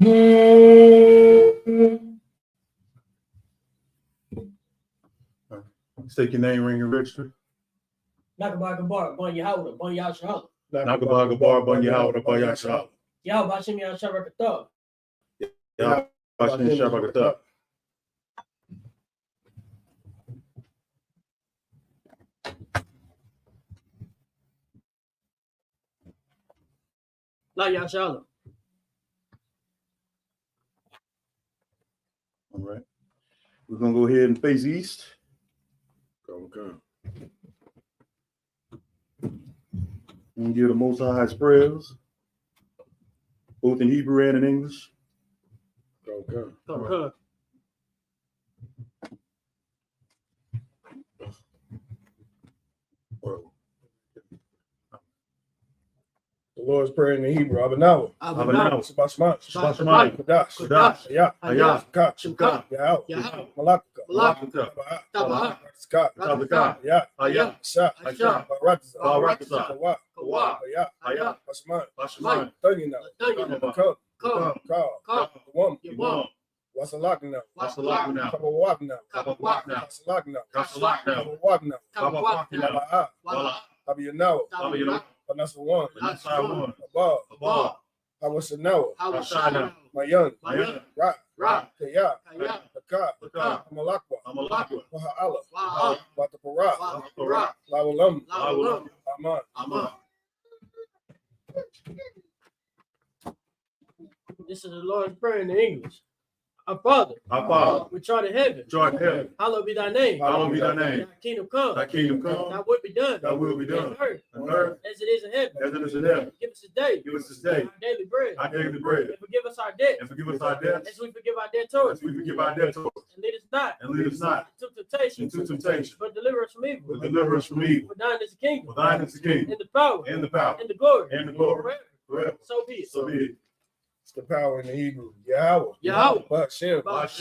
State your name, ring, and register. Nakabar, Bon Yahweh, Bon Yahshua. Nakabar, Bon Yahweh, Bon Yahshua. Yahweh Bashim Yahshua. Yahweh Bashim Yahshua. La Yahshua. All right. We're going to go ahead and face east. Okay. And give the Most High's prayers, both in Hebrew and in English. Okay. Right. The Lord's Prayer in the Hebrew. Abanawa. Sabashman. Kodash. I.S.U.P.K. Yahweh. Malaka. Tabaha. I.S.U.P.K. Baratza. Kawa. Bashman. Tanyana. Ka. Wum. Wasalakna. Kabawakna. Wasalakna. Abiyanawa. Vanessa one. Above. Hawasanawa. Mayan. Rock. Kaya. Paka. Amalakwa. Waha'ala. Watapara. Lawalam. Aman. This is the Lord's Prayer in English. Our Father, which art in heaven, hallowed be thy name. Thy kingdom come. Thy will be done. On earth, as it is in heaven. Give us this day. Our daily bread. And forgive us our debt. As we forgive our debtors. And lead us not into temptation. But deliver us from evil. For thine is the kingdom. And the power. And the glory. Forever. So be it. It's the power in the Hebrew. Yahweh. Bashim. Yahweh.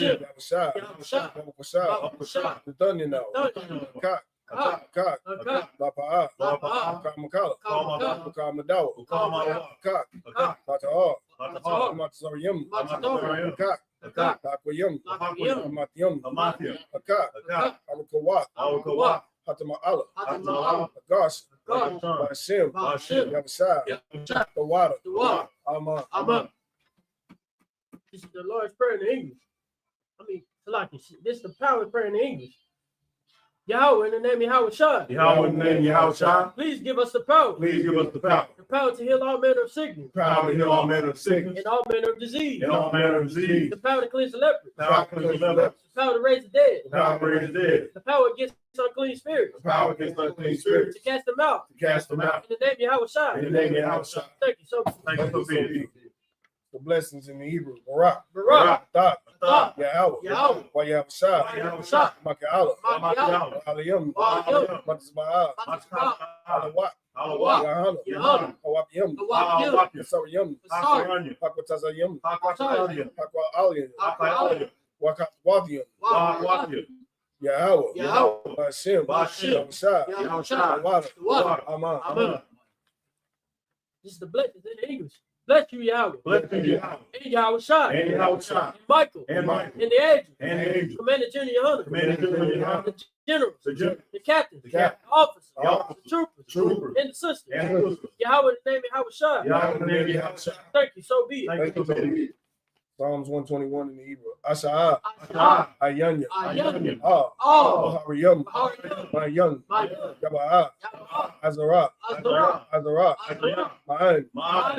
The Dunyan. Kak. Bapa'a. Kamakala. Kamadawa. Kak. Bata'ah. Matazariyam. Kak. Takwayam. Amatiyam. Akak. Awakawat. Hatama'ala. Agas. Bashim. Yahweh. The water. Aman. This is the Lord's Prayer in English. This is the power of prayer in English. Yahweh, in the name of Yahweh. Please give us the power. The power to heal all manner of sickness. And all manner of disease. The power to cleanse the leper. The power to raise the dead. The power against unclean spirits. To cast them out. In the name of Yahweh. Thank you so much. The blessings in the Hebrew. Barak. Thought. Yahweh. Wayabashah. Maka'ala. Aliyam. Matazba'a. Alawat. Yahana. Awapiyam. Sariyam. Pakwatazayam. Pakwa Aliyam. Wakatwatiyam. Yahweh. Bashim. Yahweh. Aman. This is the blessings in English. Bless you, Yahweh. And Yahweh Shai. And Michael. And the angels. Commander General Hunter. The generals. The captains. The officers. The troopers. And the sisters. Yahweh, in the name of Yahweh Shai. Thank you, so be it. Psalms 121 in the Hebrew. Asa'ah. Ayanya. Hariyam. Mayan. Yaba'a. Azara. Ma'an.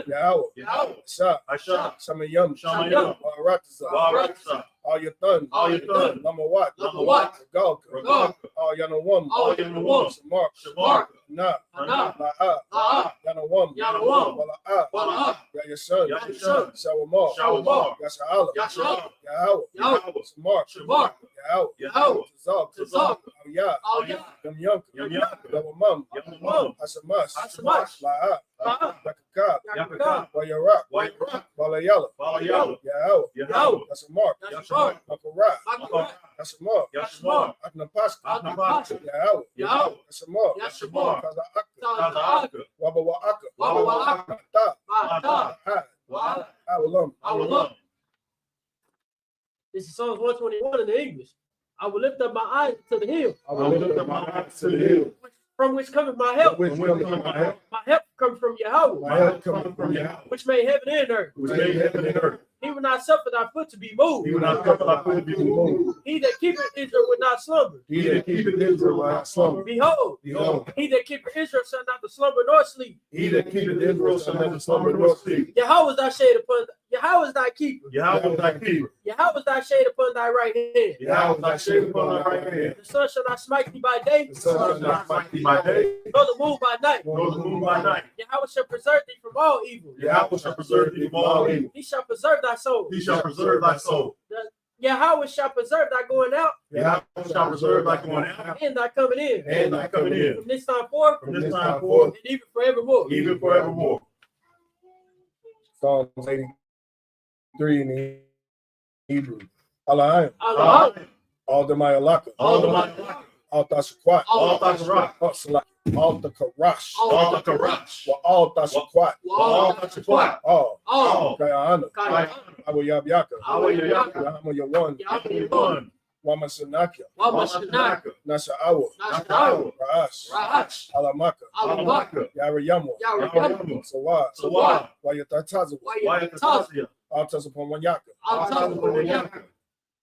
Yahweh. Asha. Samayam. Baratza. All your thun. Lamawat. Galka. All Yanawam. Shamark. Na. La'a. Yanawam. Wala'a. Ya son. Shawamar. Yasha'ala. Yahweh. Shamark. Yahweh. Tazak. Aliyah. Yam. Yamam. Hasamash. La'a. Yakakab. Wayarak. Walayala. Yahweh. Shamark. Makarat. Yashmar. Atnapaska. Yahweh. Shamark. Kazaaka. Wabawa'aka. Awalam. is Psalms 121 in the English. I will lift up my eyes to the hill. I will lift up my eyes to the hill. From which cometh my help. Which cometh my help. My help comes from Yahweh. My help cometh from Yahweh. Which made heaven and earth. Which made heaven and earth. He will not suffer thy foot to be moved. He will not suffer thy foot to be moved. He that keepeth Israel will not slumber. He that keepeth Israel will not slumber. Behold, Behold, he that keepeth Israel shall not slumber nor sleep. he that keepeth Israel shall never slumber nor sleep. Yahweh is thy shade upon Yahweh is thy keeper. Yahweh is thy keeper. Yahweh is thy shade upon thy right hand. Yahweh is thy shade upon thy right hand. The sun shall not smite thee by day. The sun shall not smite thee by day, Nor the moon by night. nor the moon by night. Yahweh shall preserve thee from all evil. Yahweh shall preserve thee from all evil. He shall preserve thy soul. He shall preserve thy soul. Yahweh shall preserve thy going out. Yahweh shall preserve thy going out And thy coming in. and thy coming in. From this time forth. From this time forth, And even forevermore. even forevermore. Psalms 83 in the Hebrew. Allah, Allah. all the Mayalaka, All the Mayalaka. all Tashakwat, All Tashakwat, all the Karash, All the Karash. all Tashakwat, All Tashakwat. all Kayana, Kayana. Awayabyaka, Awayabyaka. Yahamayawan, Yahaman. Wamasanaka, Wamashanaka. Nasha'awa, Nasha'awa. Ra'ash, Rahash. Alamaka, Alamaka. Yarayamo, Yarayamo. Sawad, Sawad. Wayatataza, Wayatataza. Altasapamanyaka, Altasapamanyaka.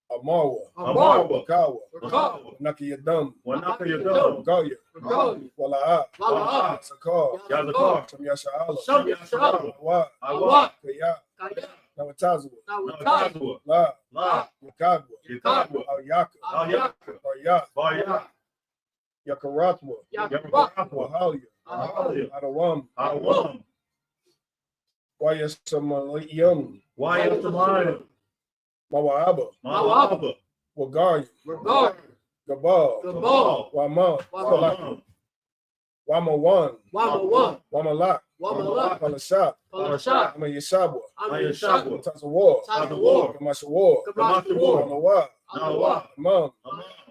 Amarwa, Amarwa. Kawa, Rakawa. Nakayadam, Wanakayadam. Gaya, Rakawa. Wala'a, Wala'a. Sakar, Yazakar. Shamyasha'ala, Shamyasha'ala. Awa, Awa. Kaya, Kaya. Nawatazu, Nawatazu. La, La. Yakagwa, Yakagwa. Alyaka, Alyaka. Barya, Yakaratwa, Yakaratwa. Wahalia, Ahalia. Adawam, Awam. Wayasamayam, Wayasamayam. Mawa'aba, Mawa'aba. Wagari, Regard. Gabal, Gabal. Wama, Wama. Wamawan, Wama. Wamalak, Wamalak. Palashap, Palashap. Amayashabwa, Ayashab. Tazawar, Tazawar. Kamashawar, Kamashawar. Nawa, Nawa. Imam,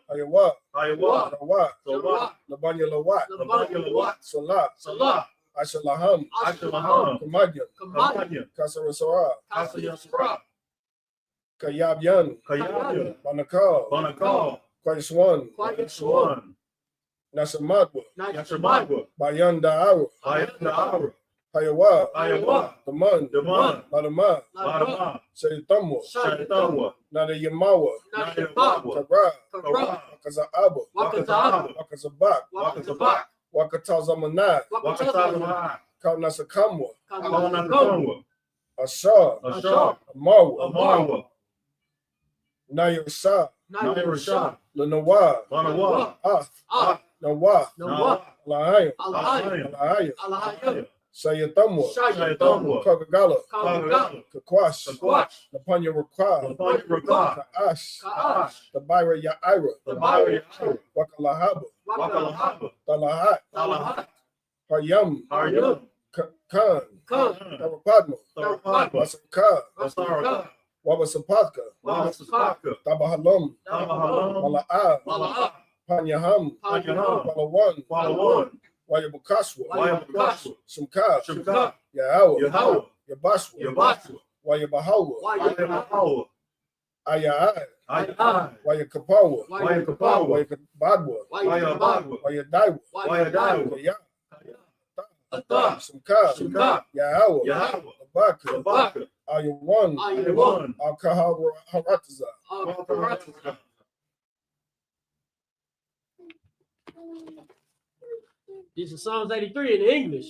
Ayawa, Ayawa. Nawa, Sawa. Labanya Lawat, Labanya Lawat. Salat, Salah. Ashalaham, Ashalaham. Kamadyan, Kamadyan. Kasarasara, Kasayasra. Kayabyan, Kayabyan. Banakal, Banakal. Kwaiswan, Kwayaswan. Nasamadwa, Nashamadwa. Bayan Da'ara, Ayanda'ara. Hayawa, Ayawa. Daman, Daman. Ladama, Ladama. Shaitamwa, Shaitanwa. Nadayamawa, Nashamawa. Kara, Kara. Wakazaaba, Wakazaba. Wakazabak, Wakazabak. Wakatazamanai, Wakazaba. Kaunasakamwa, Kawanakawa. Ashar, Ashar. Amarwa, Amarwa. Nayarsa, Nairashah. Lanawa, Lanawa. Ath, Nawa, Nawa. Lahayam, Alahayam. Lahayam, Alahayam. Sayatamwa, Shayatamwa. Kagagala, Kagagala. Kakwash, Kakwach. Napanya Rakwa, Lapanya Rakwa. Kaash, Kaash. Tabira Yaira, Tabari. Wakalahaba, Wakalahaba. Talahat, Talahat. Hayam, Haryam. Khan, Khan. Tarapadma, Tarapadma. Wasaka, Wasaraka. Wabasapatka, Wamasapaka. Tabahalam, Tabahalam. Mala'a, Mala'a. Panyaham, Panyaham. Walawan, Walawan. Wayabukaswa, Wayabukaswa. Sumka, Shimka. Yahawa, Yahweh. Yabaswa, Yabaswa. Wayabahawa, Wayakapawa. Ayai, Ayai. Wayakapawa, Wayakapawa. Wayakabadwa, Wayabagwa. Wayadaiwa, Wayadaiwa. Kaya, Ata. Sumka, Shimka. Yahawa, Yahweh. Abaka, Abaka. Ayawan, Ayawan. Alkaharataza, Alkaharataza. This is Psalms 83 in English.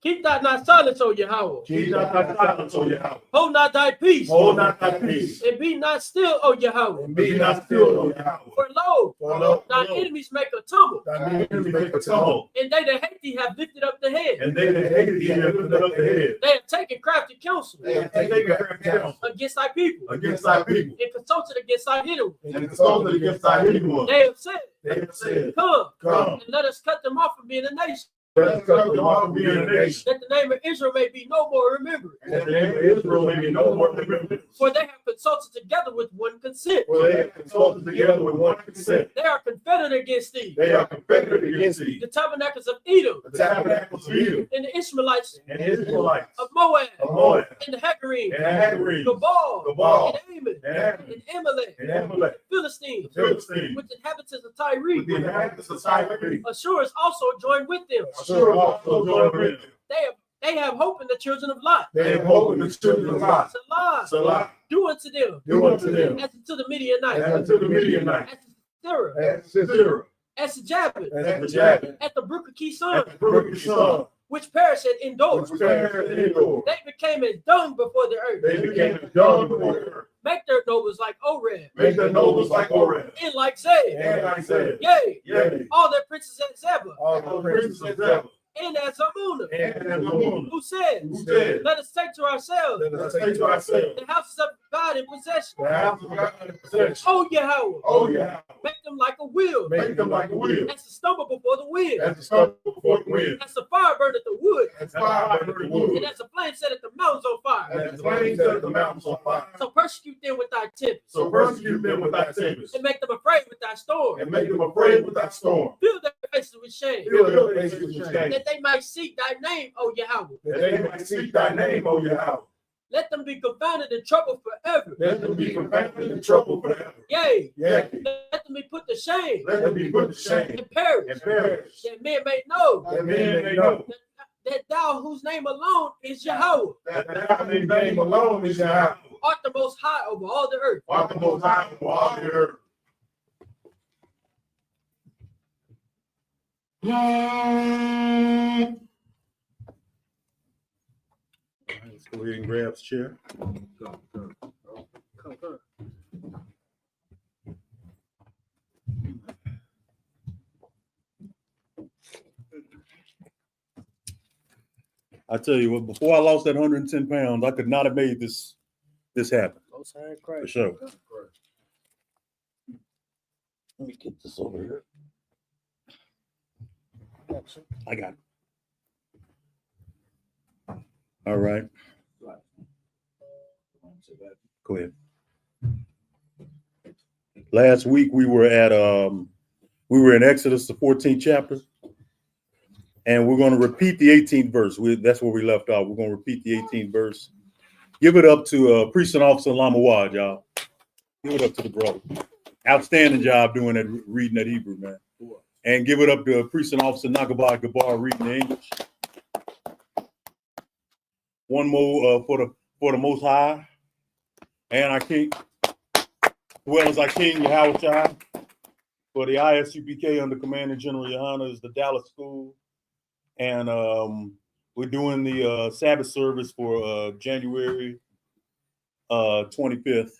Keep not thy silence, O Yahweh. Keep not thy silence, O Yahweh. Hold not thy peace. Hold not thy peace. And be not still, O Yahweh. And be not still, O Yahweh. For lo, For lo, thy enemies make a tumble. thy enemies make a tumble. And they that hate thee have lifted up the head. And they that hate thee have lifted up the head. They have taken crafty counsel They have taken crafty counsel against thy people. against thy people. And consulted against thy hidden ones. And consulted against thy hidden ones. They have said, They have said, Come, Come, and let us cut them off from being a nation. That the name of Israel may be no more remembered. the name of Israel may be no more remembered. For they have consulted together with one consent. They are confederate against thee. The tabernacles of Edom. And the Ishmaelites. Of Moab. And the Hagarim. Gabal. And Ammon. And Amalek. The Philistines. With the inhabitants of Tyre. Ashur also joined with them. They have hope in the children of Lot. Salah. Do unto them. As unto the Midianites. As to Sisera. As to Jabbin. At the brook of Kison. Which perished at Endor. They became as dung before the earth. Make their nobles like Oreb. And like Zeb. Yea. All their princes at Zebah. And as Amunah. Who said, let us take to ourselves the houses of God in possession. Oh Yahweh. Make them like a wheel. As to stumble before the wind. As the fire burneth the wood. And as the flame set at the mountains on fire. So persecute them with thy tempest. And make them afraid with thy storm. Fill their faces with shame. That they might seek thy name, O Yahweh. Let them be confounded in trouble forever. Yea. Let them be put to shame. And perish. That men may know. That thou whose name alone is Yahweh. Art the most high over all the earth. Let's go ahead and grab his chair. I tell you what, before I lost that 110 pounds, I could not have made this happen. For sure. Let me get this over here. I got it. All right. Go ahead. Last week we were in Exodus, the 14th chapter, and we're going to repeat the 18th verse. That's where we left off. We're going to repeat the 18th verse. Give it up to Priest and Officer Lamawad, y'all. Give it up to the brother. Outstanding job doing that, reading that Hebrew, man. And give it up to Priest and Officer Nagabad Gabar reading the English. One more for the Most High and our King, as well as our King Yahweh. For the I.S.U.P.K. under Commander General Yohana is the Dallas School, and we're doing the Sabbath service for January 25th,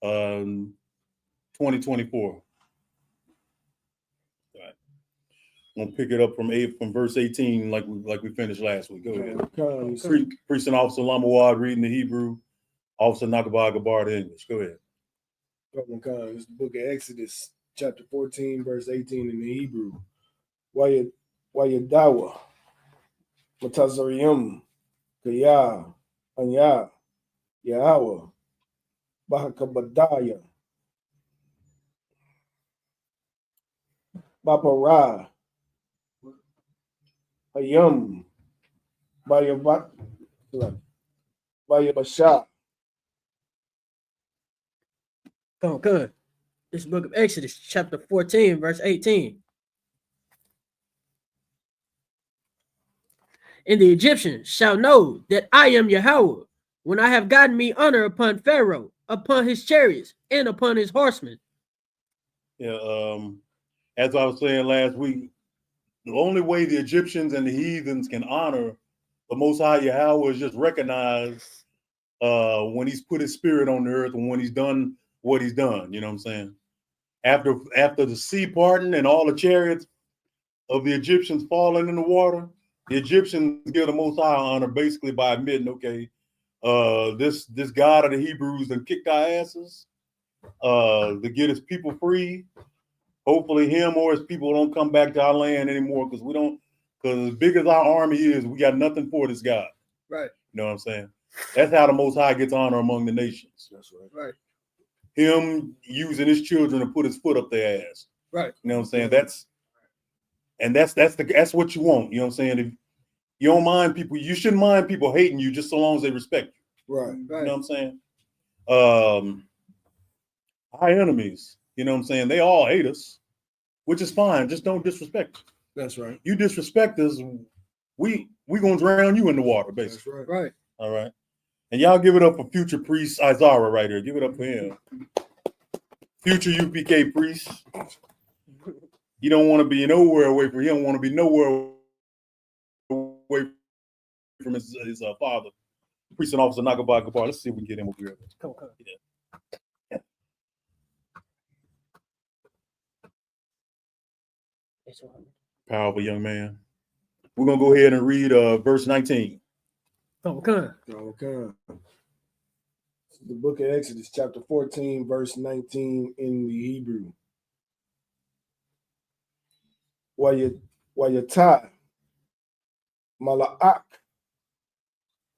2024. I'm gonna pick it up from verse 18, like we finished last week. Go ahead. Priest and Officer Lamawad reading the Hebrew, Officer Nakabah Gabar the English. Go ahead. It's the book of Exodus, chapter 14, verse 18 in the Hebrew. Wayadawa, Matazarium, Kaya, Anya, Yahweh, Bahakabadaya, Bapara, Hayam, Bayabasha. Come on. This book of Exodus, chapter 14, verse 18. And the Egyptians shall know that I am Yahweh, when I have gotten me honor upon Pharaoh, upon his chariots, and upon his horsemen. Yeah, as I was saying last week, the only way the Egyptians and the heathens can honor the Most High Yahweh is just recognize when he's put his spirit on the earth and when he's done what he's done. You know what I'm saying? After the sea parting and all the chariots of the Egyptians falling in the water, the Egyptians give the Most High honor basically by admitting, okay, this God of the Hebrews done kicked our asses to get his people free. hopefully him or his people don't come back to our land anymore, because as big as our army is, we got nothing for this guy. Right. You know what I'm saying? That's how the Most High gets honor among the nations. That's right. Right. Him using his children to put his foot up their ass. Right. You know what I'm saying? That's what you want. You know what I'm saying? If you don't mind people, you shouldn't mind people hating you just so long as they respect you. Right. You know what I'm saying? Our enemies, you know what I'm saying? They all hate us, which is fine. Just don't disrespect us. That's right. You disrespect us, we gonna drown you in the water, basically. That's right. Right. All right. And y'all give it up for future priest Isaiah right here. Give it up for him. Future UPK priest. You don't want to be nowhere away from. He don't want to be nowhere away from his father, priest and officer Nagaba Gabar. Let's see if we can get him over here. Come on. Yeah. Powerful young man. We're gonna go ahead and read verse 19. Okay. The book of Exodus, chapter 14, verse 19 in the Hebrew. Wayata Mala'ak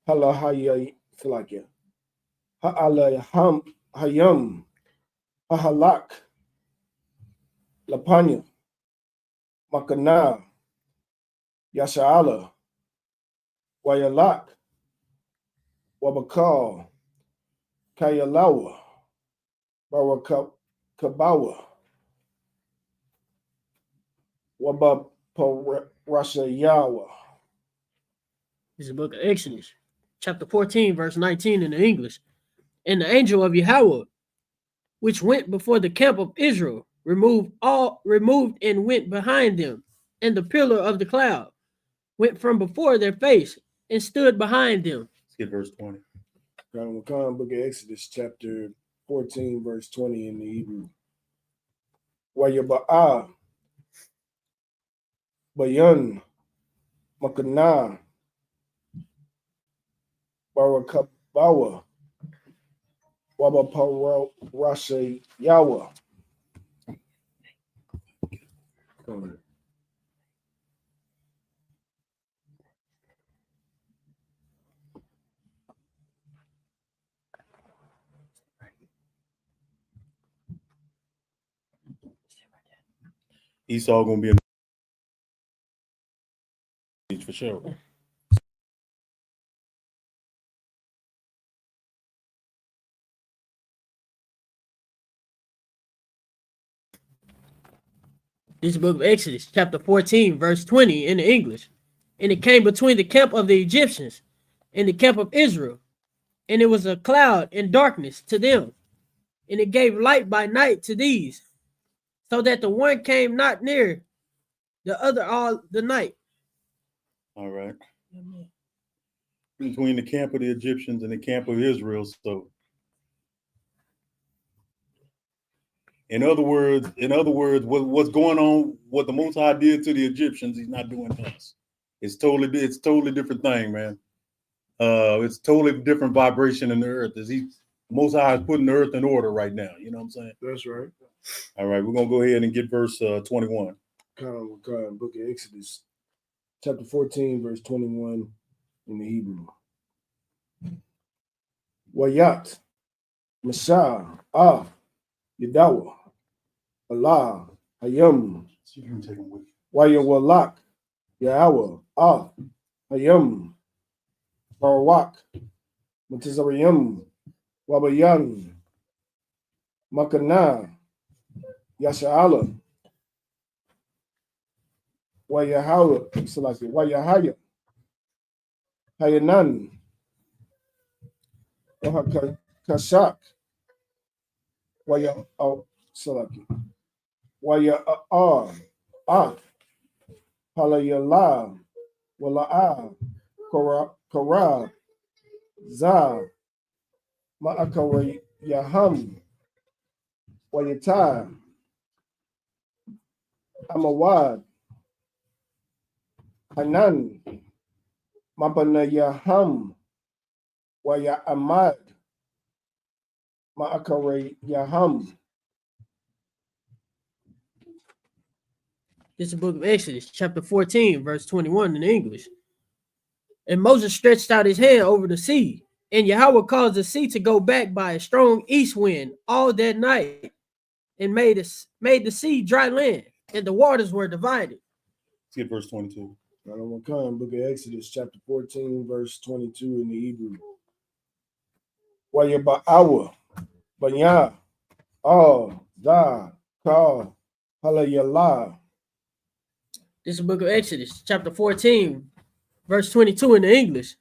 Halahaya Salakia Ha'alayham Hayam Ahalak Lapanya Makana Yasha'ala Wayalak Wabakal Kayalawa Barakabawa Wabaparashayawa. This is the book of Exodus, chapter 14, verse 19 in the English. And the angel of Yahweh, which went before the camp of Israel, removed and went behind them, and the pillar of the cloud went from before their face and stood behind them. Let's get verse 20. Book of Exodus, chapter 14, verse 20 in the Hebrew. Wayaba'a Bayan Makana Barakabawa Wabaparashayawa. Esau gonna be in the for sure. This is the book of Exodus, chapter 14, verse 20 in the English. And it came between the camp of the Egyptians and the camp of Israel, and it was a cloud and darkness to them, and it gave light by night to these, so that the one came not near the other all the night. All right. Between the camp of the Egyptians and the camp of Israel. So in other words, what's going on, what the Most High did to the Egyptians, he's not doing to us. It's totally different thing, man. It's totally different vibration in the earth. Most High is putting the earth in order right now. You know what I'm saying? That's right. All right, we're gonna go ahead and get verse 21. Book of Exodus, chapter 14, verse 21 in the Hebrew. Wayat Mashah Yadawa Allah Hayam So you can take them with you. Wayawalak Yahweh Hayam Barawak Matizariyam Wabayan Makana Yasha'ala Wayahaya Salaki Wayahaya Hayanan Kashak Waya Salaki Waya Halayala Wala'a Kara Za Ma'akara Yaham Wayata Amawad Hanan Mapana Yaham Waya Ahmad Ma'akara Yaham This is the book of Exodus, chapter 14, verse 21 in English. And Moses stretched out his hand over the sea, and Yahweh caused the sea to go back by a strong east wind all that night, and made the sea dry land, and the waters were divided. Let's get verse 22. Book of Exodus, chapter 14, verse 22 in the Hebrew. Wayaba'awa, Banya, Da, Ka, Halayala. This is the book of Exodus, chapter 14, verse 22 in the English.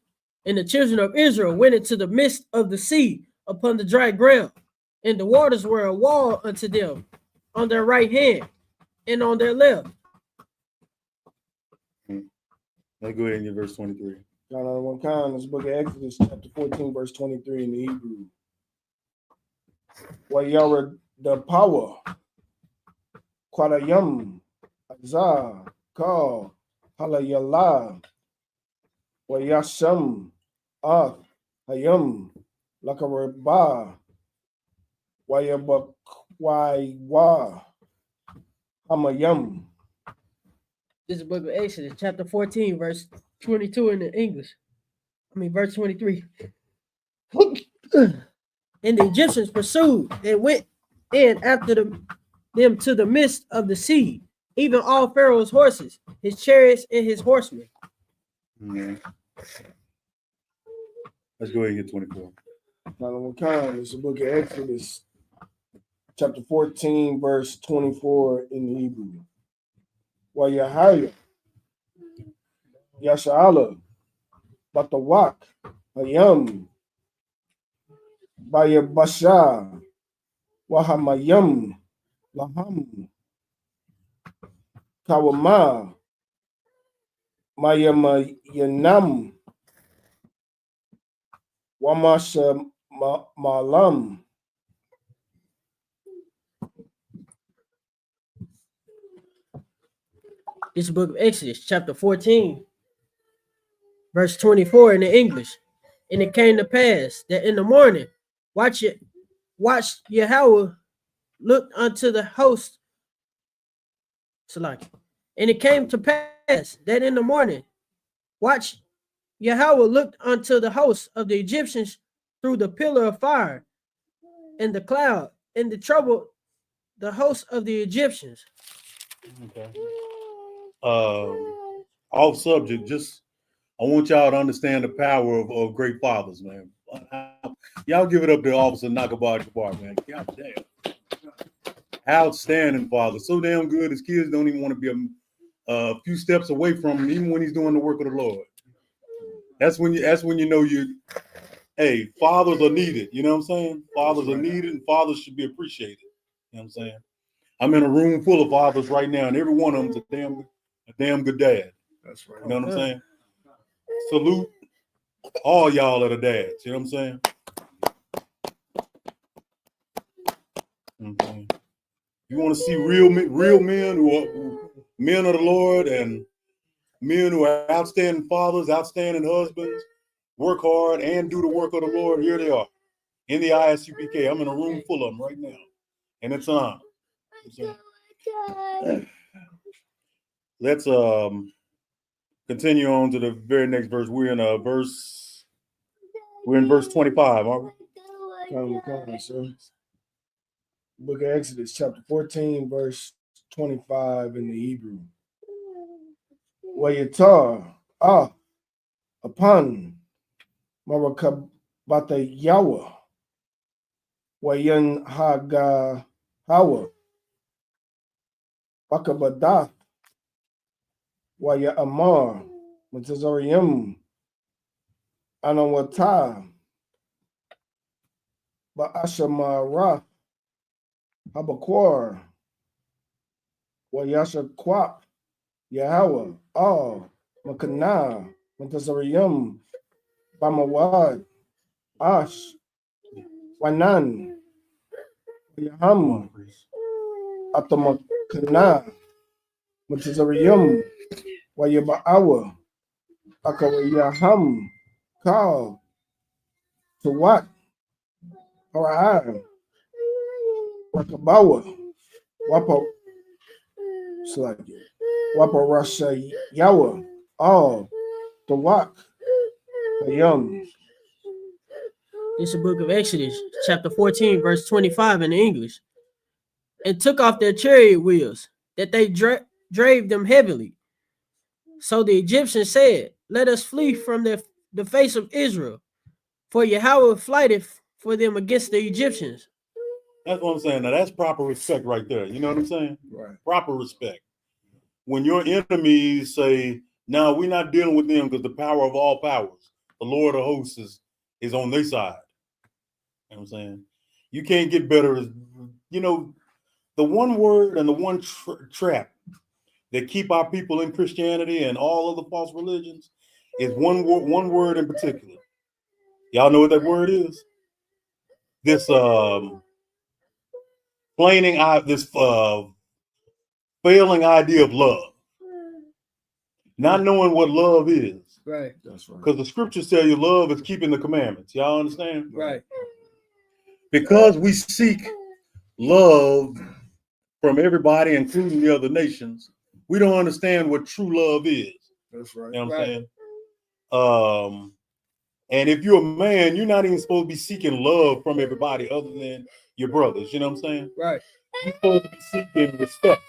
And the children of Israel went into the midst of the sea upon the dry ground, and the waters were a wall unto them on their right hand and on their left. Let's go ahead and get verse 23. This book of Exodus, chapter 14, verse 23 in the Hebrew. Wayara the power, Quadayam, Azah, Ka, Halayala, Wayasham, Hayam, Lakaraba, Wayabak, Hamayam. This is the book of Exodus, chapter 14, verse 22 in the English. Verse 23. And the Egyptians pursued and went in after them to the midst of the sea, even all Pharaoh's horses, his chariots, and his horsemen. Let's go ahead and get 24. It's the book of Exodus, chapter 14, verse 24 in the Hebrew. Wayahaya, Yasha'ala, Batawak, Hayam, Bayabasha, Wahamayam, Laham, Kawama, Mayamayanam, Wamasha Malam. This is the book of Exodus, chapter 14, verse 24 in the English. And it came to pass that in the morning, watch Yahweh looked unto the host. And it came to pass that in the morning, watch Yahweh looked unto the host of the Egyptians through the pillar of fire and the cloud, and the trouble the host of the Egyptians. Okay. Off subject, I want y'all to understand the power of great fathers, man. Y'all give it up to Officer Nakabar, man. God damn. Outstanding father. So damn good his kids don't even want to be a few steps away from him, even when he's doing the work of the Lord. That's when you know hey, fathers are needed. You know what I'm saying? Fathers are needed and fathers should be appreciated. You know what I'm saying? I'm in a room full of fathers right now, and every one of them's a damn good dad. That's right. You know what I'm saying? Salute all y'all that are dads. You know what I'm saying? Okay. You want to see real men who are men of the Lord and men who are outstanding fathers, outstanding husbands, work hard and do the work of the Lord. Here they are in the I.S.U.P.K. I'm in a room full of them right now, and it's an honor. Let's continue on to the very next verse. We're in verse 25, aren't we? Come, sir. Book of Exodus, chapter 14, verse 25 in the Hebrew. Wayatar, upon Marakabata Yawa, Wayan Haga Hawa, Bakabadath, Waya Amar, Matazarium, Anawata, Ba'ashamara, Habakwar, Wayasha Kwap, Yahweh, Makana, Matazarium, Bamawad, Ash, Wanan, Yaham, Atamakana, Matazarium, Wayaba'awa, Akawayaham, Kal, Tawat, Hara'am, Wakabawa, Wapo, Slagi. Wapa Rasha Yawa. Oh, the Wak, the young. It's the book of Exodus, chapter 14, verse 25 in the English. And took off their chariot wheels, that they drave them heavily. So the Egyptians said, let us flee from the face of Israel, for Yahweh flighteth for them against the Egyptians. That's what I'm saying. Now that's proper respect right there. You know what I'm saying? Right. Proper respect. When your enemies say, "No, we're not dealing with them because the power of all powers, the Lord of hosts, is on their side." You know what I'm saying? You can't get better. You know, the one word and the one trap that keep our people in Christianity and all other false religions is one word in particular. Y'all know what that word is? This failing idea of love. Not knowing what love is. Right. That's right. Because the scriptures tell you love is keeping the commandments. Y'all understand? Right. Because we seek love from everybody, including the other nations, we don't understand what true love is. That's right. You know what I'm saying? And if you're a man, you're not even supposed to be seeking love from everybody other than your brothers. You know what I'm saying? Right. You're supposed to be seeking respect.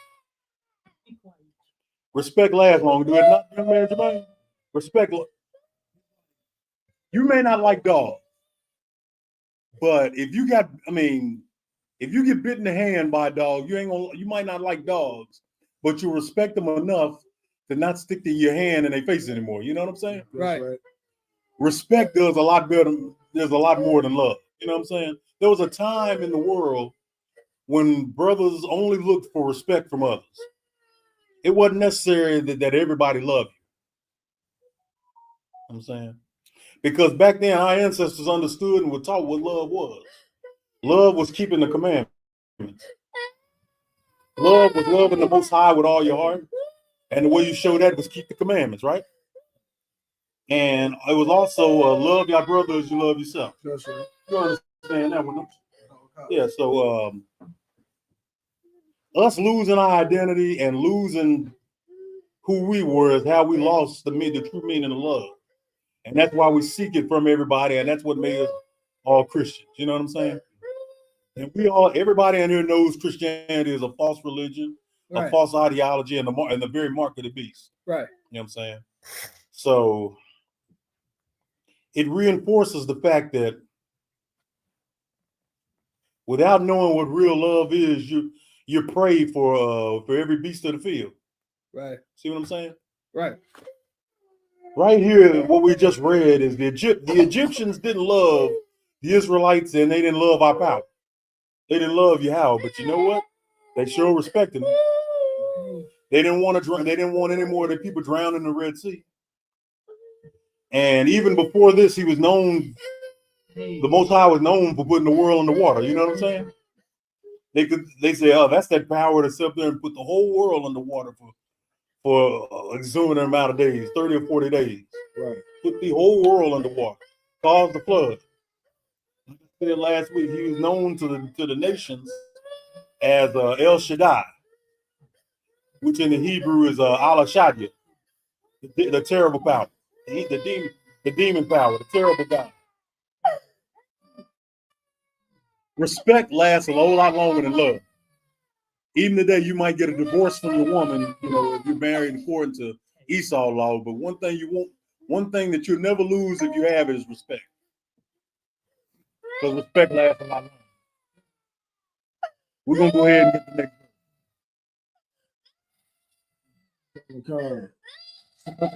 Respect lasts long. Do it not, young man Jermaine? Respect. You may not like dogs, but if you get bit in the hand by a dog, you might not like dogs, but you respect them enough to not stick to your hand in their face anymore. You know what I'm saying? Right. Respect does a lot better. There's a lot more than love. You know what I'm saying? There was a time in the world when brothers only looked for respect from others. It wasn't necessary that everybody loved you. You know what I'm saying? Because back then our ancestors understood and were taught what love was. Love was keeping the commandments. Love was loving the Most High with all your heart. And the way you show that was keep the commandments, right? And it was also love your brother as you love yourself. That's right. You understand that one, don't you? Yeah, so us losing our identity and losing who we were is how we lost the true meaning of love. And that's why we seek it from everybody, and that's what made us all Christians. You know what I'm saying? And everybody in here knows Christianity is a false religion, Right. a false ideology, and the very mark of the beast. Right. You know what I'm saying? So it reinforces the fact that without knowing what real love is, you pray for every beast of the field. Right. See what I'm saying? Right. Right here, what we just read is the Egyptians didn't love the Israelites, and they didn't love our power. They didn't love Yahweh, but you know what? They sure respected him. They didn't want to drown. They didn't want any more of the people drowning in the Red Sea. And even before this, he was known. The Most High was known for putting the world in the water. You know what I'm saying? They say, oh, that's that power to sit up there and put the whole world in the water for a exorbitant amount of days, 30 or 40 days. Right. Put the whole world underwater, caused the flood. Like I said last week, he was known to the nations as El Shaddai, which in the Hebrew is Allah Shaddai, the terrible power, the demon power, the terrible God. Respect lasts a whole lot longer than love. Even today, you might get a divorce from your woman, if you're married according to Esau law. But one thing that you'll never lose if you have is respect. Because respect lasts a lot longer. We're gonna go ahead and get the next Okay.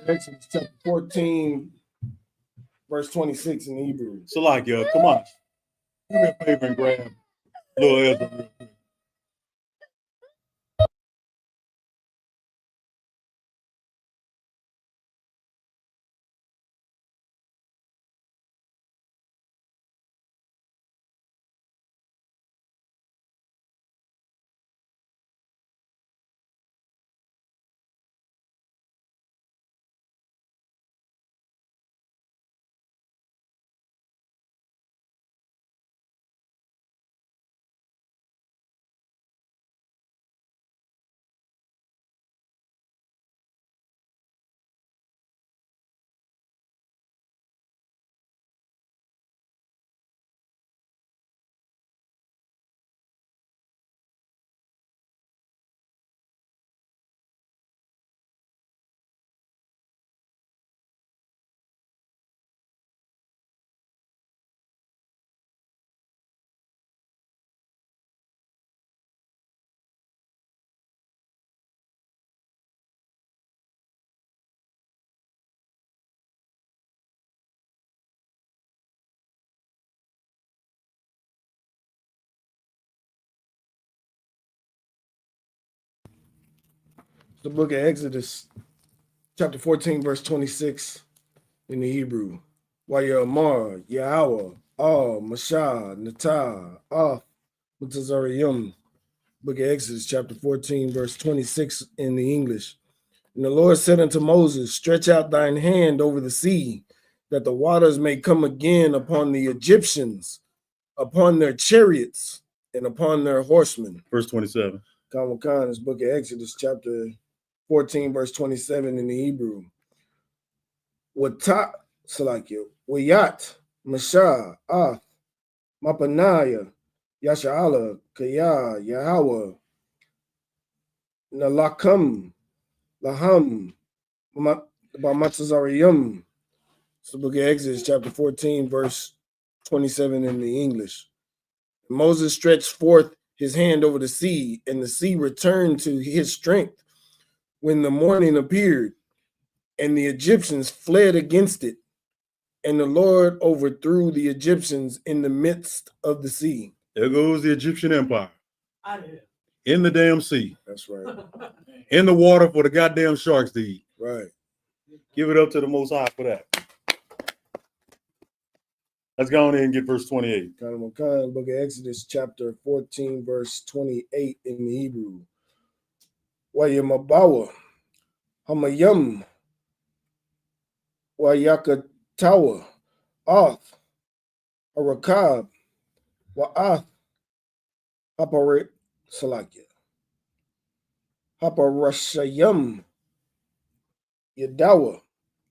Exodus chapter 14, verse 26 in Hebrew. So come on. Do me a favor and grab little Ezra real quick. The book of Exodus, chapter 14, verse 26 in the Hebrew. Wayamar, Yahweh, Mashah, Natah, Mutazariyum. Book of Exodus, chapter 14, verse 26 in the English. And the Lord said unto Moses, stretch out thine hand over the sea, that the waters may come again upon the Egyptians, upon their chariots, and upon their horsemen. Verse 27. Khan, this book of Exodus, chapter 14, verse 27 in the Hebrew. Watat, Salakia, Wayat, Mashah, Mapanaya, Yasha'ala, Kaya, Yahweh, Nalakam, Laham, Bamatazariyum. It's the book of Exodus, chapter 14, verse 27 in the English. Moses stretched forth his hand over the sea, and the sea returned to his strength when the morning appeared, and the Egyptians fled against it, and the Lord overthrew the Egyptians in the midst of the sea. There goes the Egyptian empire. In the damn sea. That's right. In the water for the goddamn sharks to eat. Right. Give it up to the Most High for that. Let's go on in and get verse 28. Book of Exodus, chapter 14, verse 28 in the Hebrew. Wayamabawa, Hamayam, Wayakatawa, Oth, Harakab, Wa'ath, Haparit, Salakia, Haparashayam, Yadawa,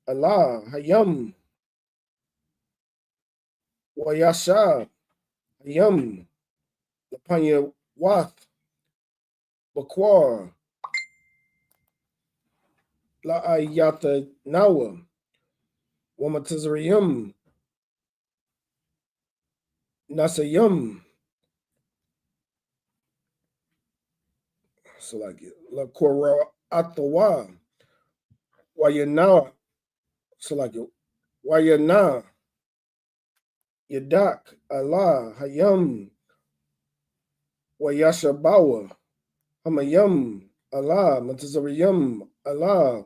Allah, Hayam, Wayasha, Hayam, Lapanya Wath, Bakwar, La'ayata Nawa, Wamatazariyam, Nasayam, Salakia, La Kora Atawa, Wayana, Salakia, Wayana, Yadak, Allah, Hayam, Wayashabawa, Hamayam, Allah, Matazariyam, Allah,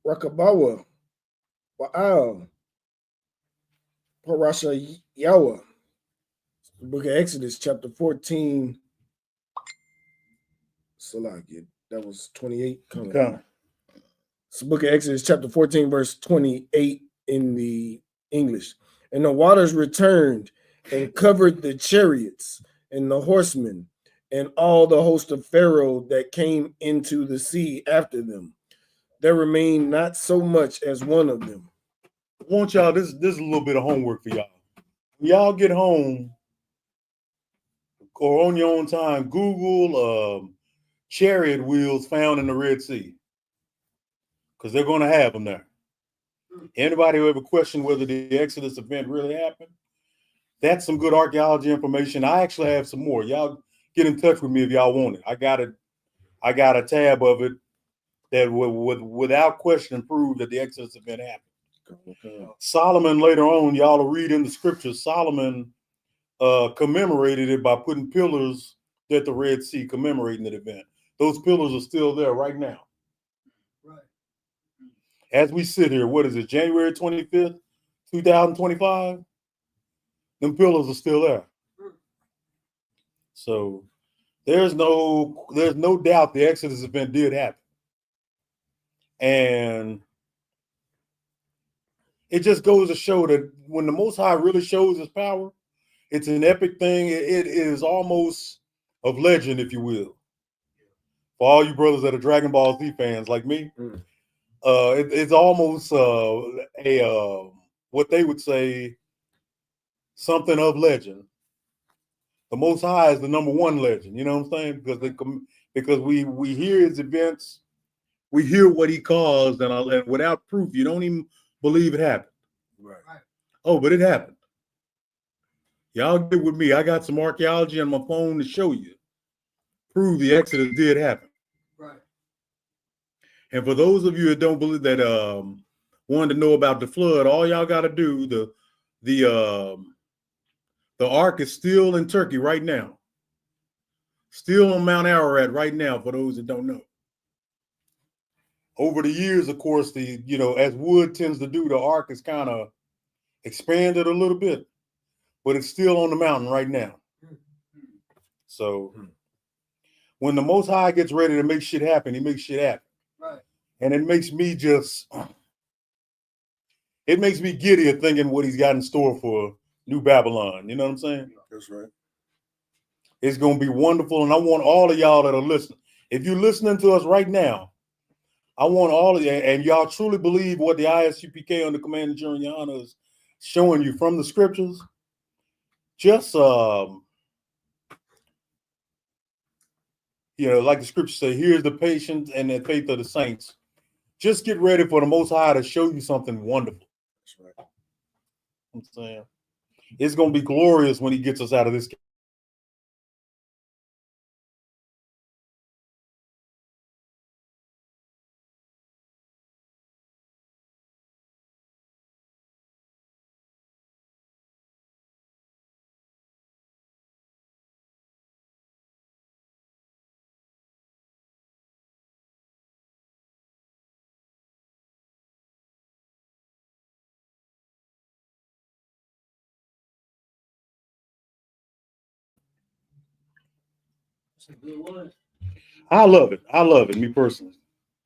Rakabawa, Wa'al, Parasha Yawa. The book of Exodus, chapter 14. Salakia, that was 28. Come. It's the book of Exodus, chapter 14, verse 28 in the English. And the waters returned and covered the chariots and the horsemen and all the host of Pharaoh that came into the sea after them. There remained not so much as one of them. I want y'all, this is a little bit of homework for y'all. When y'all get home or on your own time, Google chariot wheels found in the Red Sea. Because they're going to have them there. Anybody who ever questioned whether the Exodus event really happened? That's some good archaeology information. I actually have some more. Y'all get in touch with me if y'all want it. I got a tab of it that would without question prove that the Exodus event happened. Okay. Solomon later on, y'all will read in the scriptures, Solomon commemorated it by putting pillars at the Red Sea commemorating the event. Those pillars are still there right now. Right. As we sit here, what is it, January 25th, 2025? Them pillars are still there. So there's no doubt the Exodus event did happen. And it just goes to show that when the Most High really shows his power, it's an epic thing. It is almost of legend, if you will. For all you brothers that are Dragon Ball Z fans like me, it's almost what they would say, something of legend. The Most High is the number one legend. You know what I'm saying? Because we hear his events, we hear what he caused, and without proof, you don't even believe it happened. Right. Oh, but it happened. Y'all get with me. I got some archaeology on my phone to show you. Prove the Exodus did happen. Right. And for those of you that don't believe that, wanted to know about the flood, all y'all got to do, the ark is still in Turkey right now. Still on Mount Ararat right now, for those that don't know. over the years, of course, as wood tends to do, the ark is kind of expanded a little bit, but it's still on the mountain right now. So when the Most High gets ready to make shit happen, he makes shit happen. Right. And it makes me giddy at thinking what he's got in store for New Babylon. You know what I'm saying? That's right. It's going to be wonderful. And I want all of y'all that are listening. If you're listening to us right now, I want all of you, and y'all truly believe what the I.S.U.P.K under Commander General Yana is showing you from the scriptures, just, like the scriptures say, here's the patience and the faith of the saints. Just get ready for the Most High to show you something wonderful. That's right. I'm saying it's going to be glorious when he gets us out of this. That's a good one. I love it, me personally.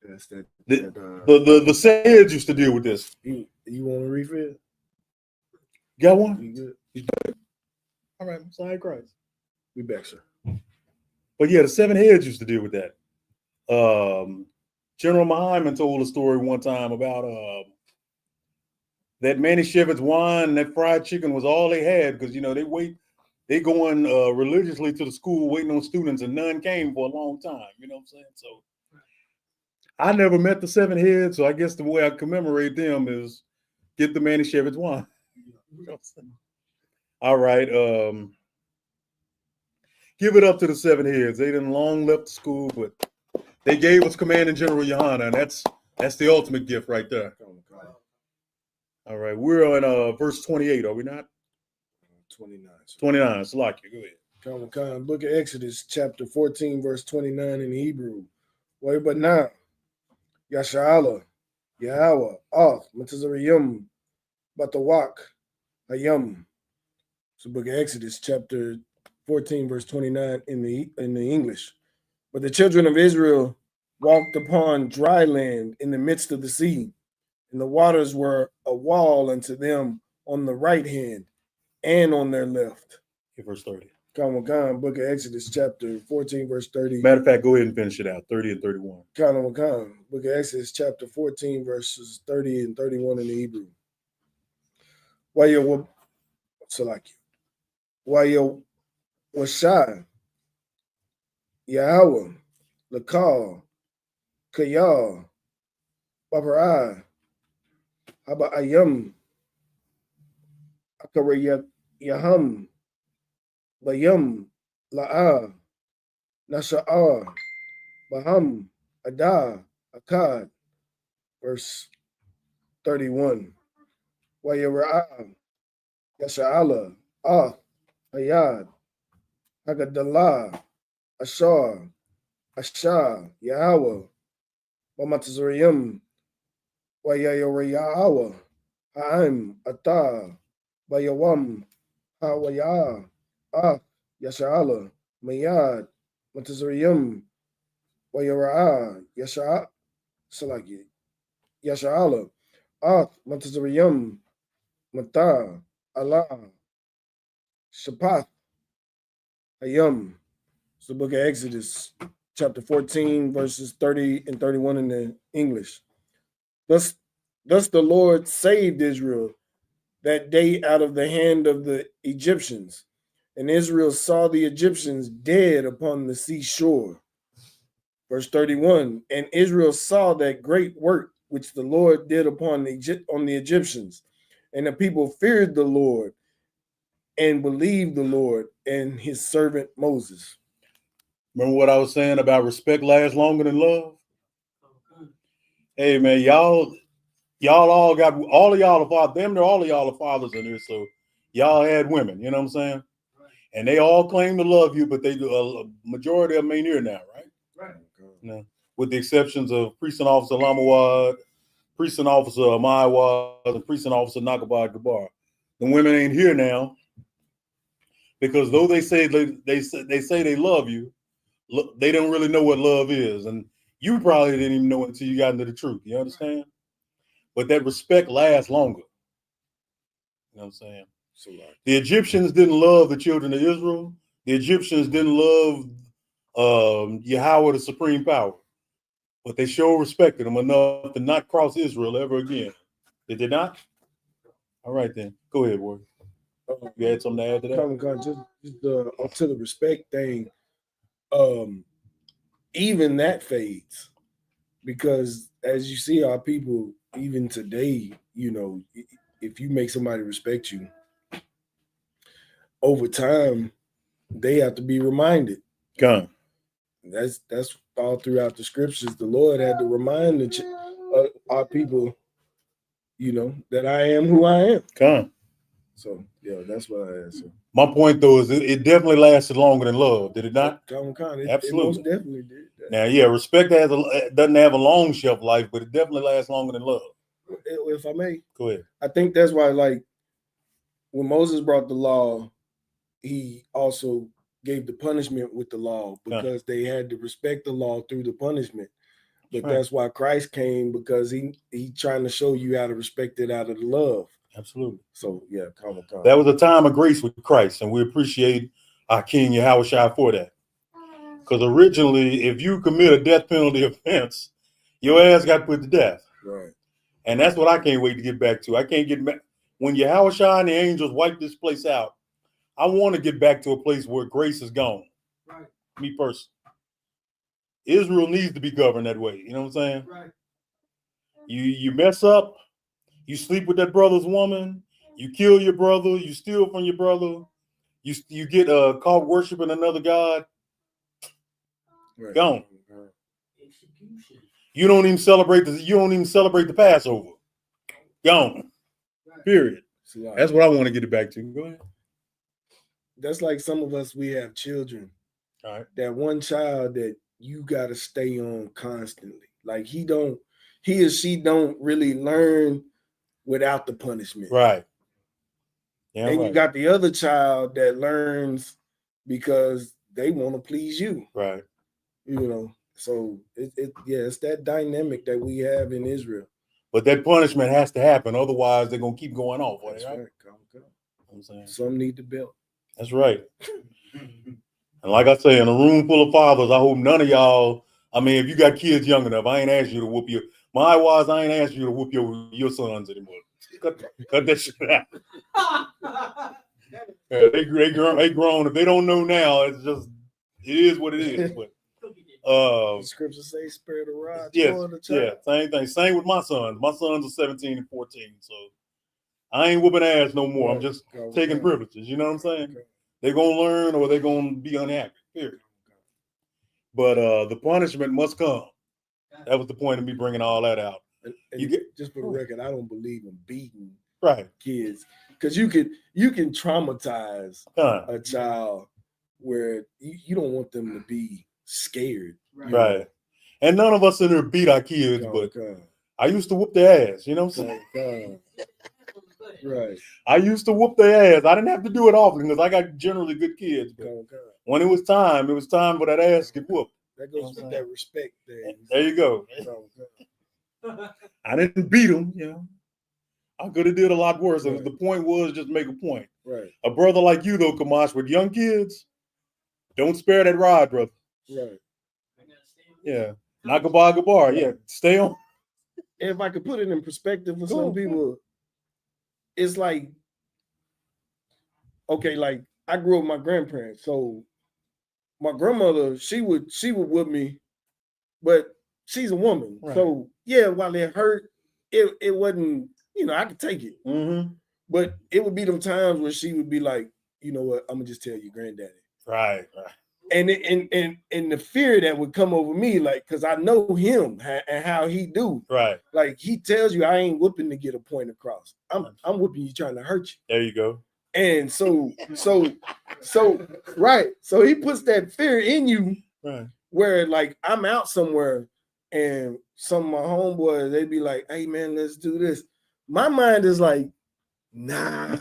That's that. The Saiyans used to deal with this. You want to refill? Got one? You good? All right, I'm sorry, Christ. We back, sir. But yeah, the seven heads used to deal with that. General Muhammad told a story one time about that Manny Shepherd's wine and that fried chicken was all they had because they going religiously to the school waiting on students, and none came for a long time. You know what I'm saying? So I never met the seven heads, so I guess the way I commemorate them is get the Manny Shepherd's wine. You know what I'm saying? All right. Give it up to the seven heads. They done long left the school, but they gave us Commanding General Yohana, and that's the ultimate gift right there. All right. We're on verse 28, are we not? 29. 29. Salaki, go ahead. Book of Exodus, chapter 14, verse 29 in Hebrew. Wait, but now, Yasha'Allah, Yahweh, Matazariyum, Batawak, Hayam. So book of Exodus, chapter 14, verse 29 in the English. But the children of Israel walked upon dry land in the midst of the sea, and the waters were a wall unto them on the right hand and on their left. Okay, verse 30. Book of Exodus, chapter 14, verse 30. Matter of fact, go ahead and finish it out, 30 and 31. Book of Exodus, chapter 14, verses 30 and 31 in the Hebrew. Washai, Yahweh, Lakal, Kayal, Baparai, Haba Ayam, Akarayat Yaham, Bayam, La'a, Nasha'ar, Baham, Adah, Akkad. Verse 31. Wayara'ah, Yasha'Allah, Ayad, Hagadalah, Ashar, Ashar, Yahweh, Wamatazuriyam, Wayayarayawa, Ha'im, Atah, Bayawam, Hawaya, Yasha'Allah, Mayad, Matazuriyam, Wayara'ah, Salaki, Yasha'Allah, Matazuriyam, Mata, Allah, Shapath, Hayam. So book of Exodus, chapter 14, verses 30 and 31 in the English. Thus the Lord saved Israel that day out of the hand of the Egyptians, and Israel saw the Egyptians dead upon the seashore. Verse 31, and Israel saw that great work which the Lord did upon the Egyptians, and the people feared the Lord and believed the Lord and his servant Moses. Remember what I was saying about respect lasts longer than love? Hey, man, y'all all got, all of y'all are fathers, damn, all of y'all are fathers in here, so y'all had women, you know what I'm saying? Right. And they all claim to love you, but they do, a majority of them ain't here now, right? Right. No. with the exceptions of Precinct Officer Lamawad, Precinct Officer Maiwad, and Precinct Officer Nakabad Gabar. The women ain't here now because though they say they love you, they don't really know what love is, and you probably didn't even know it until you got into the truth. You understand? But that respect lasts longer. You know what I'm saying? So, the Egyptians didn't love the children of Israel. The Egyptians didn't love Yahweh, the supreme power, but they sure respected him enough to not cross Israel ever again. Did they not? All right, then. Go ahead, boy. You had something to add to that? Just to the respect thing, even that fades because as you see our people, even today, you know, if you make somebody respect you, over time, they have to be reminded. Come. That's all throughout the scriptures. The Lord had to remind our people, you know, that I am who I am. Come. So yeah, that's what I answer. My point though is it definitely lasted longer than love, did it not? Absolutely. It most definitely did. Now, yeah, respect doesn't have a long shelf life, but it definitely lasts longer than love. If I may, go ahead. I think that's why, like, when Moses brought the law, he also gave the punishment with the law because they had to respect the law through the punishment. But that's why Christ came, because he trying to show you how to respect it out of the love. Absolutely. So yeah, calm. That was a time of grace with Christ, and we appreciate our King Yahushua for that. Because originally, if you commit a death penalty offense, your ass got put to death. Right. And that's what I can't wait to get back to. I can't get back. When Yahushua and the angels wipe this place out, I want to get back to a place where grace is gone. Right. Me personally. Israel needs to be governed that way. You know what I'm saying? Right. You mess up, you sleep with that brother's woman, you kill your brother, you steal from your brother, you get caught worshiping another god. Right. Gone. Execution. You don't even celebrate the Passover. Gone. Right. Period. That's what I want to get it back to. Go ahead. That's like some of us, we have children. All right. That one child that you got to stay on constantly. Like he or she don't really learn without the punishment. Right. Yeah, and you got the other child that learns because they want to please you. Right. You know, so it's that dynamic that we have in Israel. But that punishment has to happen, otherwise they're gonna keep going off. That's right. I'm saying some need the belt. That's right. And like I say, in a room full of fathers, I hope none of y'all. I mean, if you got kids young enough, I ain't asked you to whoop your. My wives, I ain't asked you to whoop your sons anymore. Cut that shit out. Yeah, they grown. If they don't know now, it is what it is. But the scriptures say, "Spirit of rod." Yes, yeah, same thing. Same with my sons. My sons are 17 and 14, so I ain't whooping ass no more. I'm just taking privileges. You know what I'm saying? They're gonna learn or they're gonna be unhappy. Period. But the punishment must come. That was the point of me bringing all that out. And just for the record, I don't believe in beating kids, because you can traumatize a child where you don't want them to be scared. Right. And none of us in there beat our kids, but I used to whoop their ass. You know what I'm saying? Right. I used to whoop their ass. I didn't have to do it often because I got generally good kids. But when it was time for that ass to get whooped. That goes with that respect thing. There you go. I didn't beat them, you know. I could have did a lot worse. Right. The point was just make a point. Right. A brother like you, though, Kamash, with young kids, don't spare that rod, brother. Right. Yeah. Nakaba Gabar, yeah. Stay on. If I could put it in perspective for some people, it's like, okay, like I grew up with my grandparents. So my grandmother, she would whip me, but she's a woman. Right. So yeah, while it hurt, it wasn't, you know, I could take it. Mm-hmm. But it would be them times where she would be like, you know what, I'm gonna just tell you, granddaddy. Right. And the fear that would come over me, like, because I know him and how he do. Right. Like he tells you, I ain't whooping to get a point across. I'm whooping you trying to hurt you. There you go. And so right. So he puts that fear in you, right, where like I'm out somewhere and some of my homeboys, they be like, hey man, let's do this. My mind is like, nah.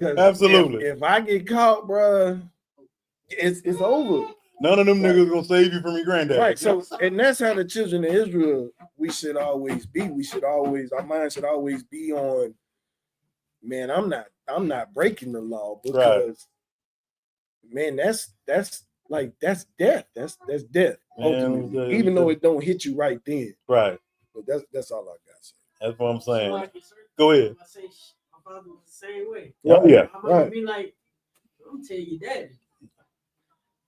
Absolutely. If I get caught, bro, it's over. None of them niggas gonna save you from your granddad. Right. So, and that's how the children of Israel we should always be. Our mind should always be on, man, I'm not breaking the law because man, that's death. That's death. Man, even though it don't hit you right then. Right. But that's all I got. That's what I'm saying. Go ahead. My father was the same way. Oh yeah. I'm gonna be like, I'm telling you, Daddy.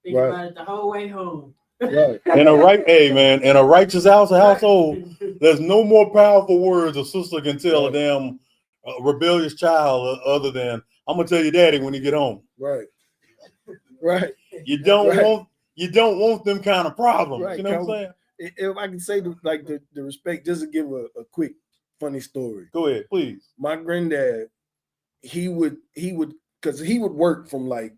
Think about it the whole way home. Right. In a righteous household, there's no more powerful words a sister can tell a damn rebellious child other than, I'm gonna tell you, Daddy, when you get home. Right. Right. You don't want them kind of problems. Right. You know what I'm saying? If I can say the respect, just to give a quick funny story. Go ahead, please. My granddad, he would because he would work from like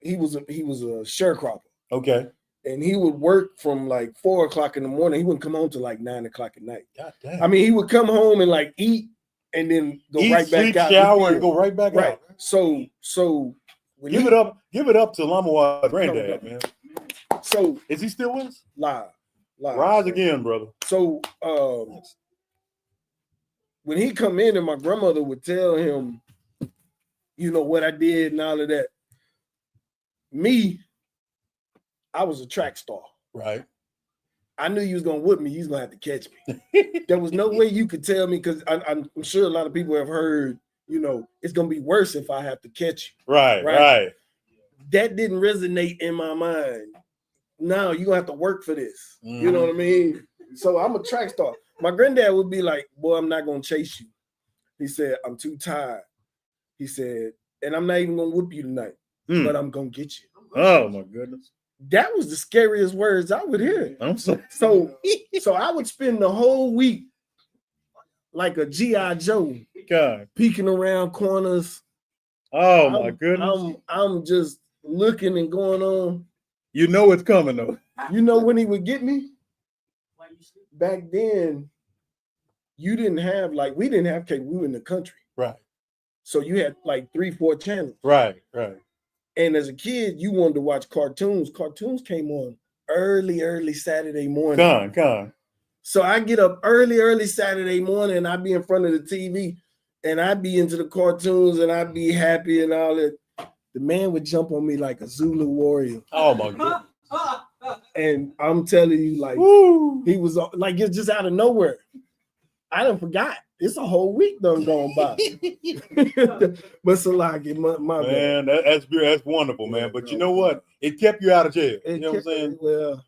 he was a sharecropper. Okay. And he would work from like 4 o'clock in the morning. He wouldn't come home till like 9 o'clock at night. God damn. I mean, he would come home and like eat and then go right back out. Shower and go right back out. So when give it up to Lamawa's granddad, man. So is he still with us? Live. Rise again, brother. So when he come in and my grandmother would tell him, you know, what I did and all of that. Me, I was a track star. Right. I knew you was gonna whip me. You was gonna have to catch me. There was no way you could tell me because I'm sure a lot of people have heard, you know, it's gonna be worse if I have to catch you. Right. That didn't resonate in my mind. No, you're gonna have to work for this. You know what I mean? So I'm a track star. My granddad would be like, boy, I'm not gonna chase you. He said, I'm too tired. He said, and I'm not even gonna whip you tonight, but I'm gonna get you. Oh my goodness. That was the scariest words I would hear. I'm sorry. So I would spend the whole week like a G.I. Joe, peeking around corners. Oh my goodness. I'm just looking and going on. You know it's coming though. You know when he would get me? Back then, you didn't have we didn't have cable. We were in the country. Right. So you had like 3-4 channels. Right. And as a kid, you wanted to watch cartoons. Cartoons came on early Saturday morning. Con. So I get up early Saturday morning and I'd be in front of the TV and I'd be into the cartoons and I'd be happy and all that. The man would jump on me like a Zulu warrior. Oh my goodness. And I'm telling you, like, he was like, it's just out of nowhere. I done forgot. It's a whole week done gone by. But Salaki, my man, that's wonderful, man. But you know what? It kept you out of jail. You know what I'm saying? Well,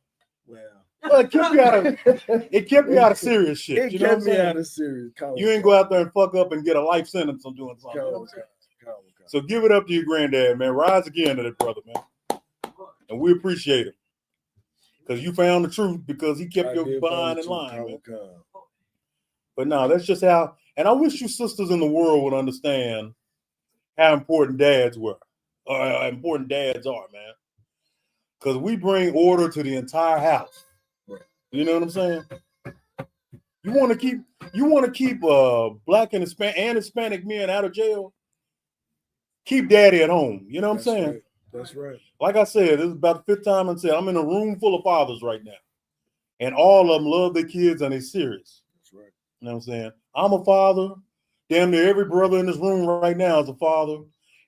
it kept you out of serious shit. It kept me out of serious. You ain't go out there and fuck up and get a life sentence on doing something. So give it up to your granddad, man. Rise again to that brother, man. And we appreciate him. Because you found the truth because he kept your behind in line, man. But no, that's just how, and I wish you sisters in the world would understand how important dads were, or how important dads are, man. Because we bring order to the entire house. You know what I'm saying? You want to keep Black and Hispanic men out of jail. Keep daddy at home. You know what I'm saying? Right. That's right. Like I said, this is about the 5th time I said I'm in a room full of fathers right now, and all of them love their kids and they're serious. That's right. You know what I'm saying? I'm a father. Damn near every brother in this room right now is a father,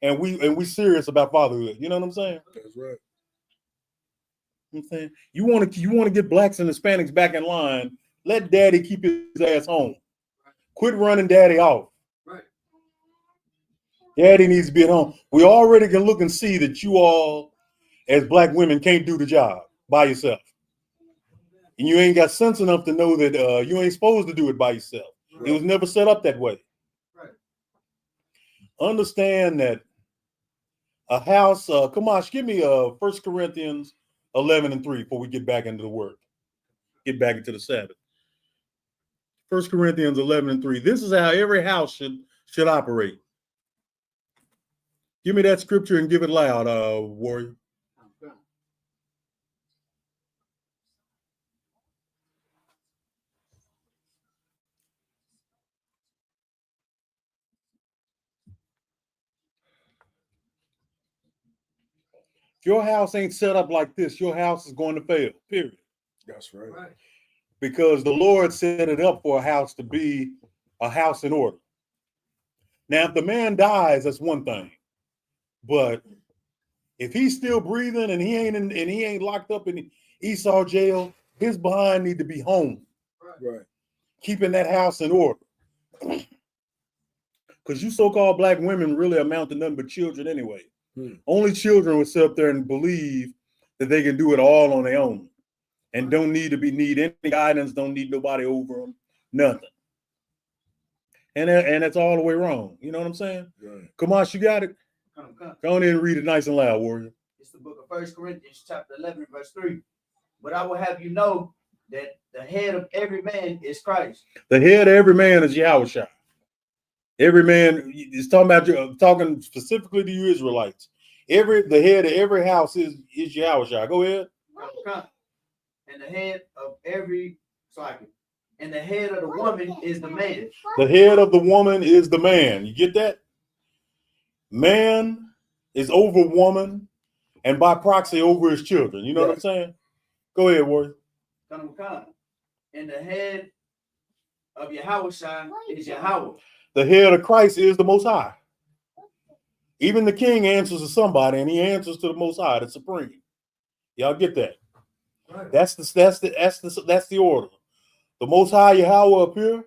and we serious about fatherhood. You know what I'm saying? That's right. You know what I'm saying? You want to get Blacks and Hispanics back in line. Let daddy keep his ass home. Quit running daddy off. Right. Daddy needs to be at home. We already can look and see that you all, as Black women, can't do the job by yourself. And you ain't got sense enough to know that you ain't supposed to do it by yourself. Right. It was never set up that way. Right. Understand that a house, Kamash, give me 1 Corinthians 11:3 before we get back into the work. Get back into the Sabbath. 1 Corinthians 11:3. This is how every house should operate. Give me that scripture and give it loud, warrior. If your house ain't set up like this, your house is going to fail, period. That's right. Because the Lord set it up for a house to be a house in order. Now, if the man dies, that's one thing. But if he's still breathing and he ain't locked up in Esau jail, his behind need to be home. Right. Keeping that house in order. Because you so-called black women really amount to nothing but children anyway. Only children would sit up there and believe that they can do it all on their own and don't need any guidance, don't need nobody over them, nothing. And that's all the way wrong. You know what I'm saying? Right. Come on, you got it? Go on in and read it nice and loud, warrior. It's the book of 1 Corinthians chapter 11, verse 3. But I will have you know that the head of every man is Christ. The head of every man is Yahushua. Every man is talking specifically to you Israelites. The head of every house is Yahushua. Go ahead. And the head of the head of the woman is the man. The head of the woman is the man. You get that? Man is over woman and by proxy over his children. You know what I'm saying? Go ahead, warrior. And the head of Yahushua is Yahweh. The head of Christ is the Most High. Even the king answers to somebody, and he answers to the Most High, the Supreme. Y'all get that? Right. That's the order. The Most High Yahweh up here,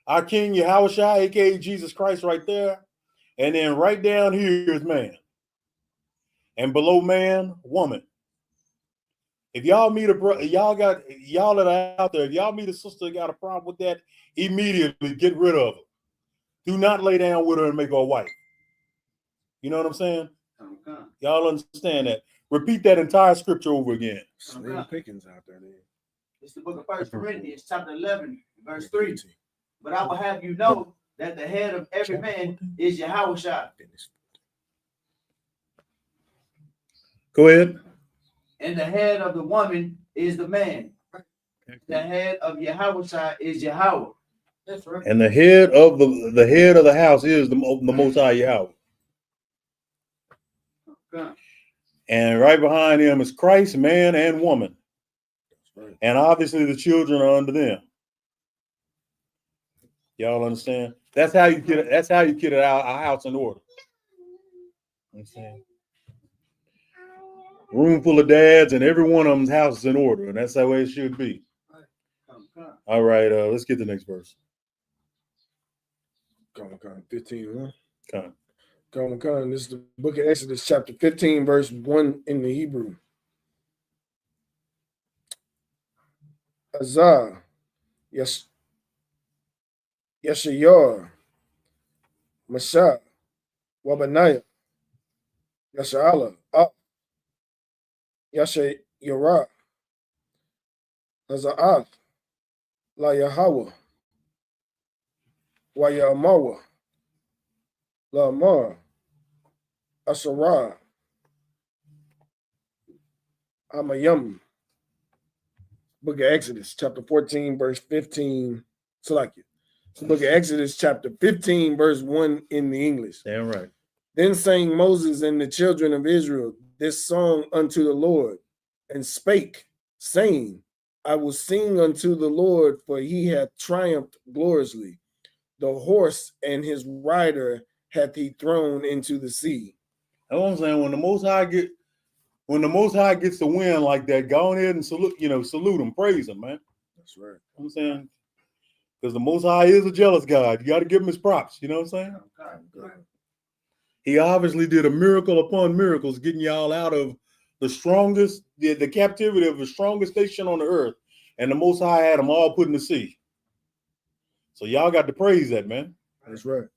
our King Yahushua, aka Jesus Christ, right there, and then right down here is man, and below man, woman. If y'all meet y'all that are out there, if y'all meet a sister that got a problem with that, immediately get rid of her. Do not lay down with her and make her a wife. You know what I'm saying? Y'all understand that? Repeat that entire scripture over again. Slim pickings out there. It's the book of 1 Corinthians chapter 11, verse 3. But I will have you know that the head of every man is Yahushua. Go ahead. And the head of the woman is the man. The head of Yahushua is Yahweh. That's right. And the head of the house is the Most High Yahweh. Okay. And right behind him is Christ, man and woman. Right. And obviously the children are under them. Y'all understand? That's how you get our house in order. Understand? Room full of dads, and every one of them's house is in order, and that's the way it should be. All right, let's get the next verse. Come on, 15. Come on. This is the book of Exodus, chapter 15, verse 1 in the Hebrew. Azar, Yeshayar, Mashah, Wabaniah, Yasha'Allah, Yashayarah, Haza'ath, La Yahweh, Wa Ya'amawa, La Amar, Asharah, Amayam. Book of Exodus, chapter 14, verse 15. Salakia. So book of Exodus, chapter 15, verse 1 in the English. Damn right. Then sang Moses and the children of Israel this song unto the Lord, and spake, saying, I will sing unto the Lord, for he hath triumphed gloriously. The horse and his rider hath he thrown into the sea. That's what I'm saying. When the Most High gets the win like that, go ahead and salute him, praise him, man. That's right. You know what I'm saying? Because the Most High is a jealous God. You got to give him his props. You know what I'm saying? He obviously did a miracle upon miracles, getting y'all out of the captivity of the strongest nation on the earth. And the Most High had them all put in the sea. So y'all got to praise that, man. That's right.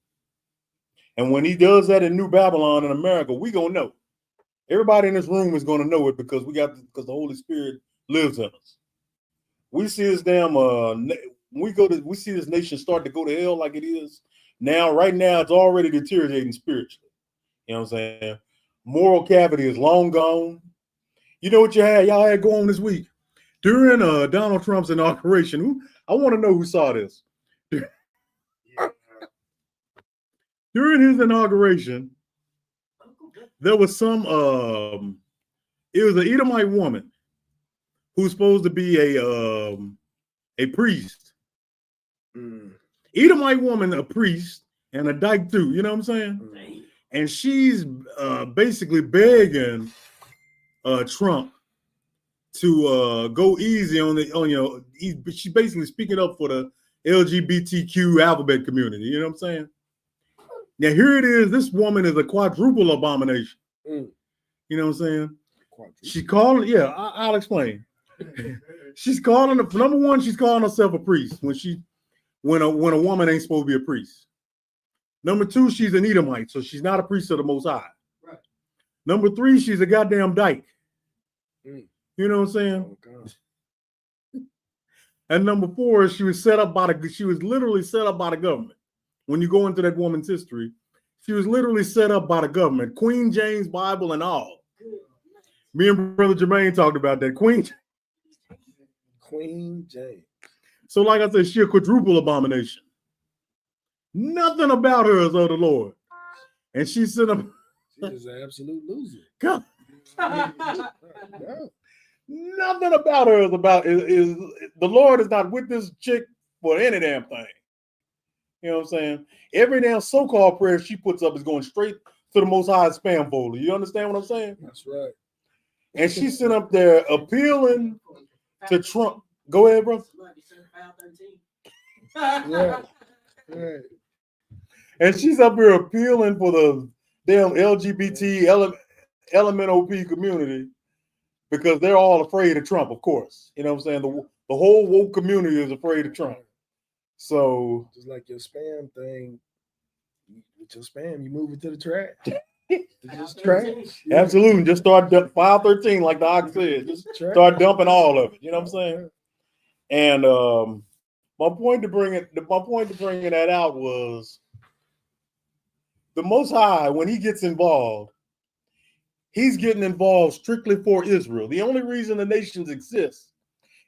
And when he does that in New Babylon in America, we going to know. Everybody in this room is going to know it because the Holy Spirit lives in us. We see this we see this nation start to go to hell like it is now. Right now, it's already deteriorating spiritually. You know what I'm saying? Moral cavity is long gone. You know what y'all had going this week during Donald Trump's inauguration? I want to know who saw this. During his inauguration, there was some It was an Edomite woman who's supposed to be a priest. Edomite woman, a priest, and a dyke too. You know what I'm saying? And she's basically begging Trump to go easy on she's basically speaking up for the LGBTQ alphabet community. You know what I'm saying? Now here it is. This woman is a quadruple abomination. You know what I'm saying? She called. Yeah, I'll explain. She's calling number one. She's calling herself a priest when a woman ain't supposed to be a priest. Number two, she's an Edomite, so she's not a priest of the Most High. Right. Number three, she's a goddamn dyke. You know what I'm saying? Oh, and number four, she was literally set up by the government. When you go into that woman's history, she was literally set up by the government. Queen James Bible and all. Me and Brother Jermaine talked about that. Queen James. So like I said, she's a quadruple abomination. Nothing about her is of the Lord. And she's set up. She's an absolute loser. God. Nothing about her is the Lord is not with this chick for any damn thing. You know what I'm saying? Every damn so-called prayer she puts up is going straight to the Most High spam folder. You understand what I'm saying? That's right. And she's sitting up there appealing to Trump. Go ahead, bro. Right. And she's up here appealing for the damn LGBT LMNOP community because they're all afraid of Trump, of course. You know what I'm saying? The whole woke community is afraid of Trump. So just like your spam thing, with your spam, you move it to the trash. Just trash. Absolutely. Just start file 13, like the Ox said. Just start dumping all of it. You know what I'm saying? And my point to bringing that out was the Most High, when he gets involved, he's getting involved strictly for Israel. The only reason the nations exist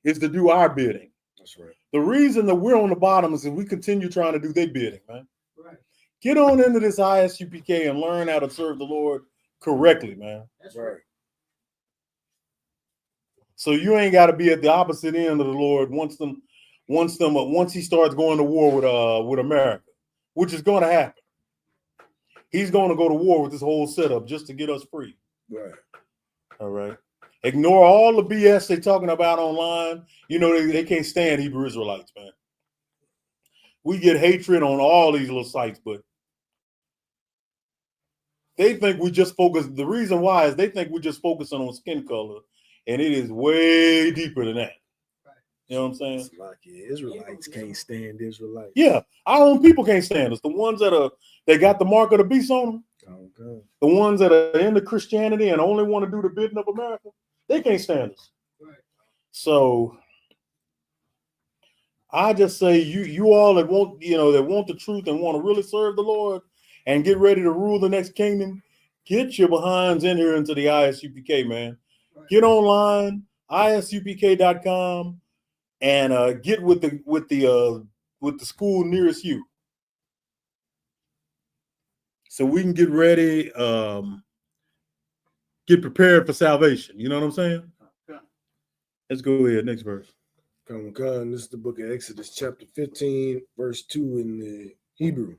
is to do our bidding. That's right. The reason that we're on the bottom is that we continue trying to do their bidding, man. Right. Get on into this I.S.U.P.K. and learn how to serve the Lord correctly, man. That's right. So you ain't got to be at the opposite end of the Lord once he starts going to war with America, which is going to happen. He's going to go to war with this whole setup just to get us free. Right. All right. Ignore all the BS they're talking about online. You know, they can't stand Hebrew Israelites, man. We get hatred on all these little sites, but they think we just focus. The reason why is they think we're just focusing on skin color, and it is way deeper than that. You know what I'm saying? It's like Israelites can't stand Israelites. Yeah, our own people can't stand us. The ones they got the mark of the beast on them. Oh, God. The ones that are into Christianity and only want to do the bidding of America, they can't stand us. Right. So I just say you all that want the truth and want to really serve the Lord and get ready to rule the next kingdom, get your behinds in here into the I.S.U.P.K, man. Right. Get online, ISUPK.com, and get with the school nearest you, so we can get ready, get prepared for salvation. You know what I'm saying? Yeah. Let's go ahead. Next verse. Come on. This is the book of Exodus, chapter 15, verse 2 in the Hebrew.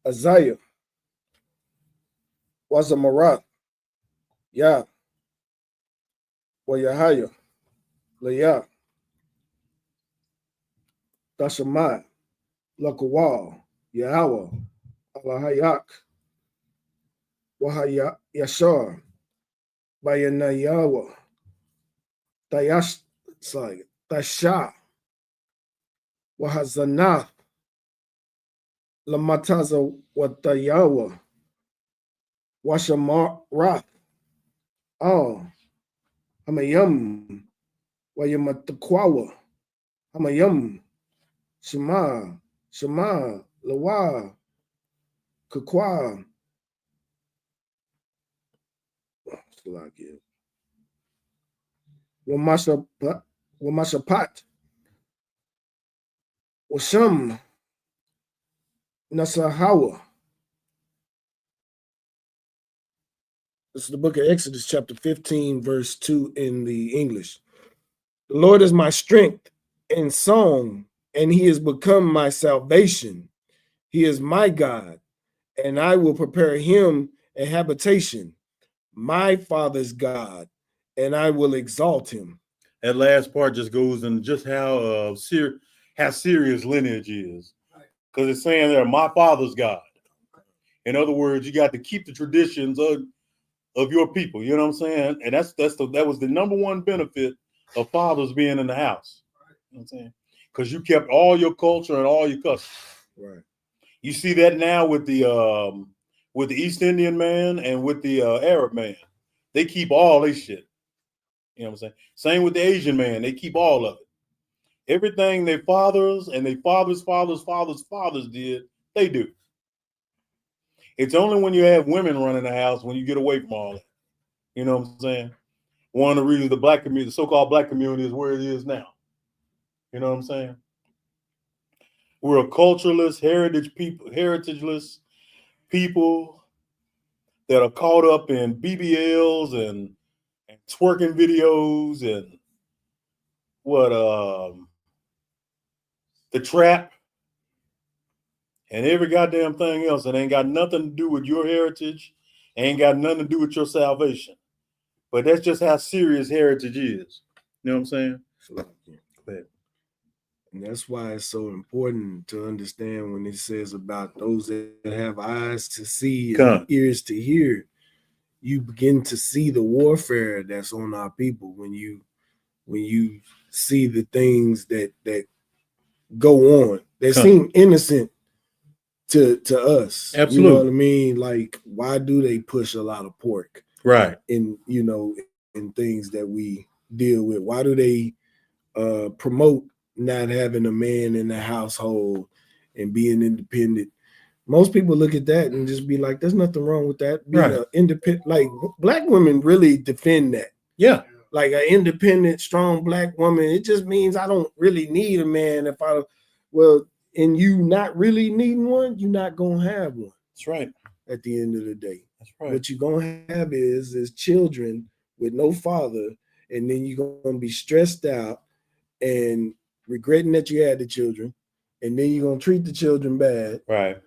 Isaiah was a Marath, Yah, wa Yahaya, Leah, Tashamat, Lakawal, Yahweh, Alahayak, Wahaya Yashar, Bayanayawa, Tasha, Wahazanath, Lamataza Watayawa, Washamath, Hamayam, Wayamatakwawa, Hamayam, Shema, Lawa, Kakwa, Wamashapat, Washam, Nasahawa, This is the book of Exodus, chapter 15, verse 2 in the English. The Lord is my strength and song, and he has become my salvation. He is my God, and I will prepare him a habitation, my father's God, and I will exalt him. That last part just goes into just how serious lineage is. Because it's saying there, my father's God. In other words, you got to keep the traditions of your people. You know what I'm saying? And that was the number one benefit of fathers being in the house. You know what I'm saying? Because you kept all your culture and all your customs. Right. You see that now with the East Indian man and with the Arab man. They keep all their shit. You know what I'm saying? Same with the Asian man. They keep all of it. Everything their fathers and their fathers' fathers did, they do. It's only when you have women running the house when you get away from all that. You know what I'm saying? One of the reasons the black community, the so-called black community, is where it is now. You know what I'm saying? We're a cultureless, heritageless people that are caught up in BBLs and twerking videos and the trap and every goddamn thing else. It ain't got nothing to do with your heritage, ain't got nothing to do with your salvation. But that's just how serious heritage is. You know what I'm saying? Go ahead. And that's why it's so important to understand when it says about those that have eyes to see and ears to hear. You begin to see the warfare that's on our people when you see the things that go on. They seem innocent to us. Absolutely. You know what I mean? Like, why do they push a lot of pork? Right. In in things that we deal with. Why do they promote not having a man in the household and being independent? Most people look at that and just be like, there's nothing wrong with that. Being an independent, like black women really defend that. Yeah. Like an independent, strong black woman, it just means I don't really need a man. And you not really needing one, you're not gonna have one. That's right. At the end of the day. That's right. What you're gonna have is children with no father, and then you're gonna be stressed out and regretting that you had the children, and then you're gonna treat the children bad. Right.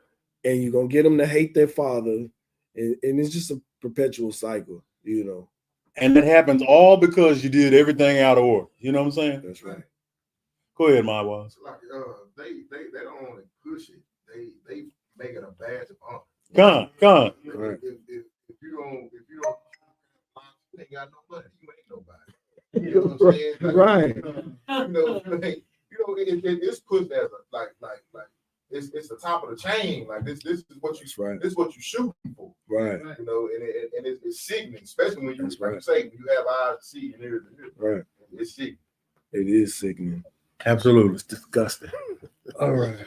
And you're gonna get them to hate their father, and it's just a perpetual cycle, And that happens all because you did everything out of order. You know what I'm saying? That's right. Go ahead, my was. Like they don't only push it; they make it a badge of honor. Gone. Right. If you don't, you ain't got no money. You ain't nobody. You know what I'm saying? Like, Right. It's pushed as like it's the top of the chain. Like this is what you this is what you shooting for. Right. And it's sickening, especially when you right. you say when you have eyes to see and ears to hear. Right. It's sickening. It is sickening. Absolutely. It's disgusting. All right.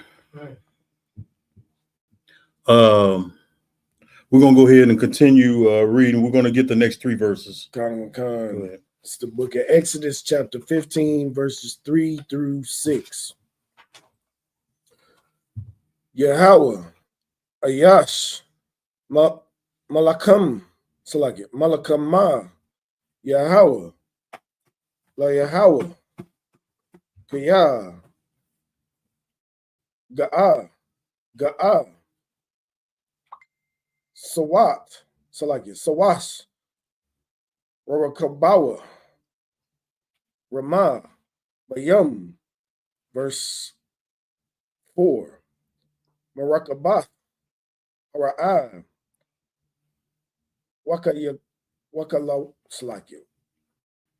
We're gonna go ahead and continue reading. We're gonna get the next 3 verses. Go ahead. It's the book of Exodus, chapter 15, verses 3 through 6. Yahweh, Ayash, Malakam, Malakama, Yahweh, La Yahweh, Kaya, Ga'a, Sawat, Sawas, Rorakabawa, Ramah, Bayam, verse 4. Marakabath, Hara'ah, Wakalaw,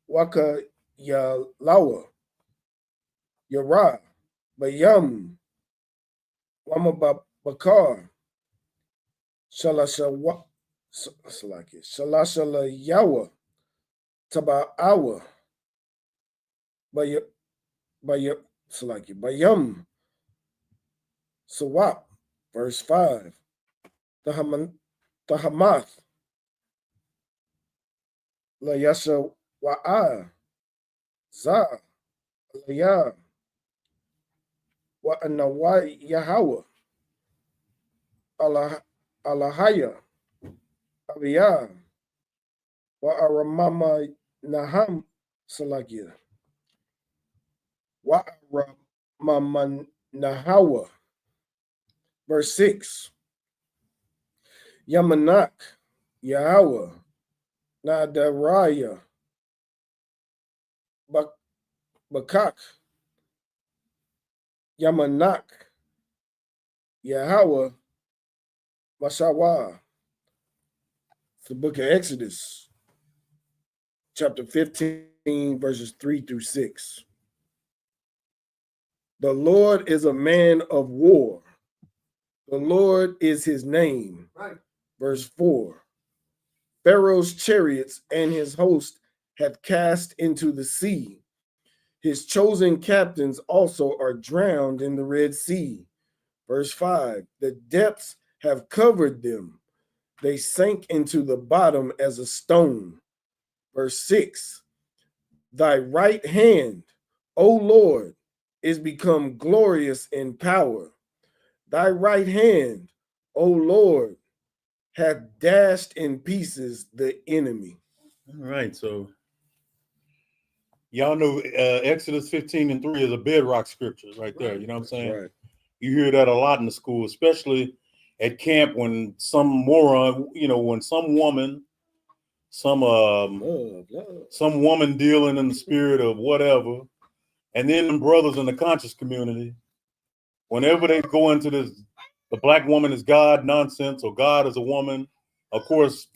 Waka Yalawa, Yara, Bayam, Wamabakar, Shalashala Yawa, Taba'awa, Bayam, Sawap, verse 5. Tahamath, La Yasha Wa'a, Za, Laya, Wa Anawa Yahawa, Alahaya, Abiyah, Wa'aramama Naham Salakia. Wa'aramama Nahawa. Verse 6. Yamanak Yahweh Nadaraya Bakak Yamanak Yahweh Mashawa. The book of Exodus, chapter 15, verses 3 through 6. The Lord is a man of war. The Lord is his name. Right. Verse 4. Pharaoh's chariots and his host have cast into the sea. His chosen captains also are drowned in the Red Sea. Verse 5. The depths have covered them. They sank into the bottom as a stone. Verse 6. Thy right hand, O Lord, is become glorious in power. Thy right hand, O Lord, hath dashed in pieces the enemy. All right, so y'all know Exodus 15 and 3 is a bedrock scripture right there. You know what I'm saying? Right. You hear that a lot in the school, especially at camp when some moron, when some woman, some woman dealing in the spirit of whatever, and then the brothers in the conscious community, whenever they go into this, the black woman is God nonsense, or God is a woman. Of course,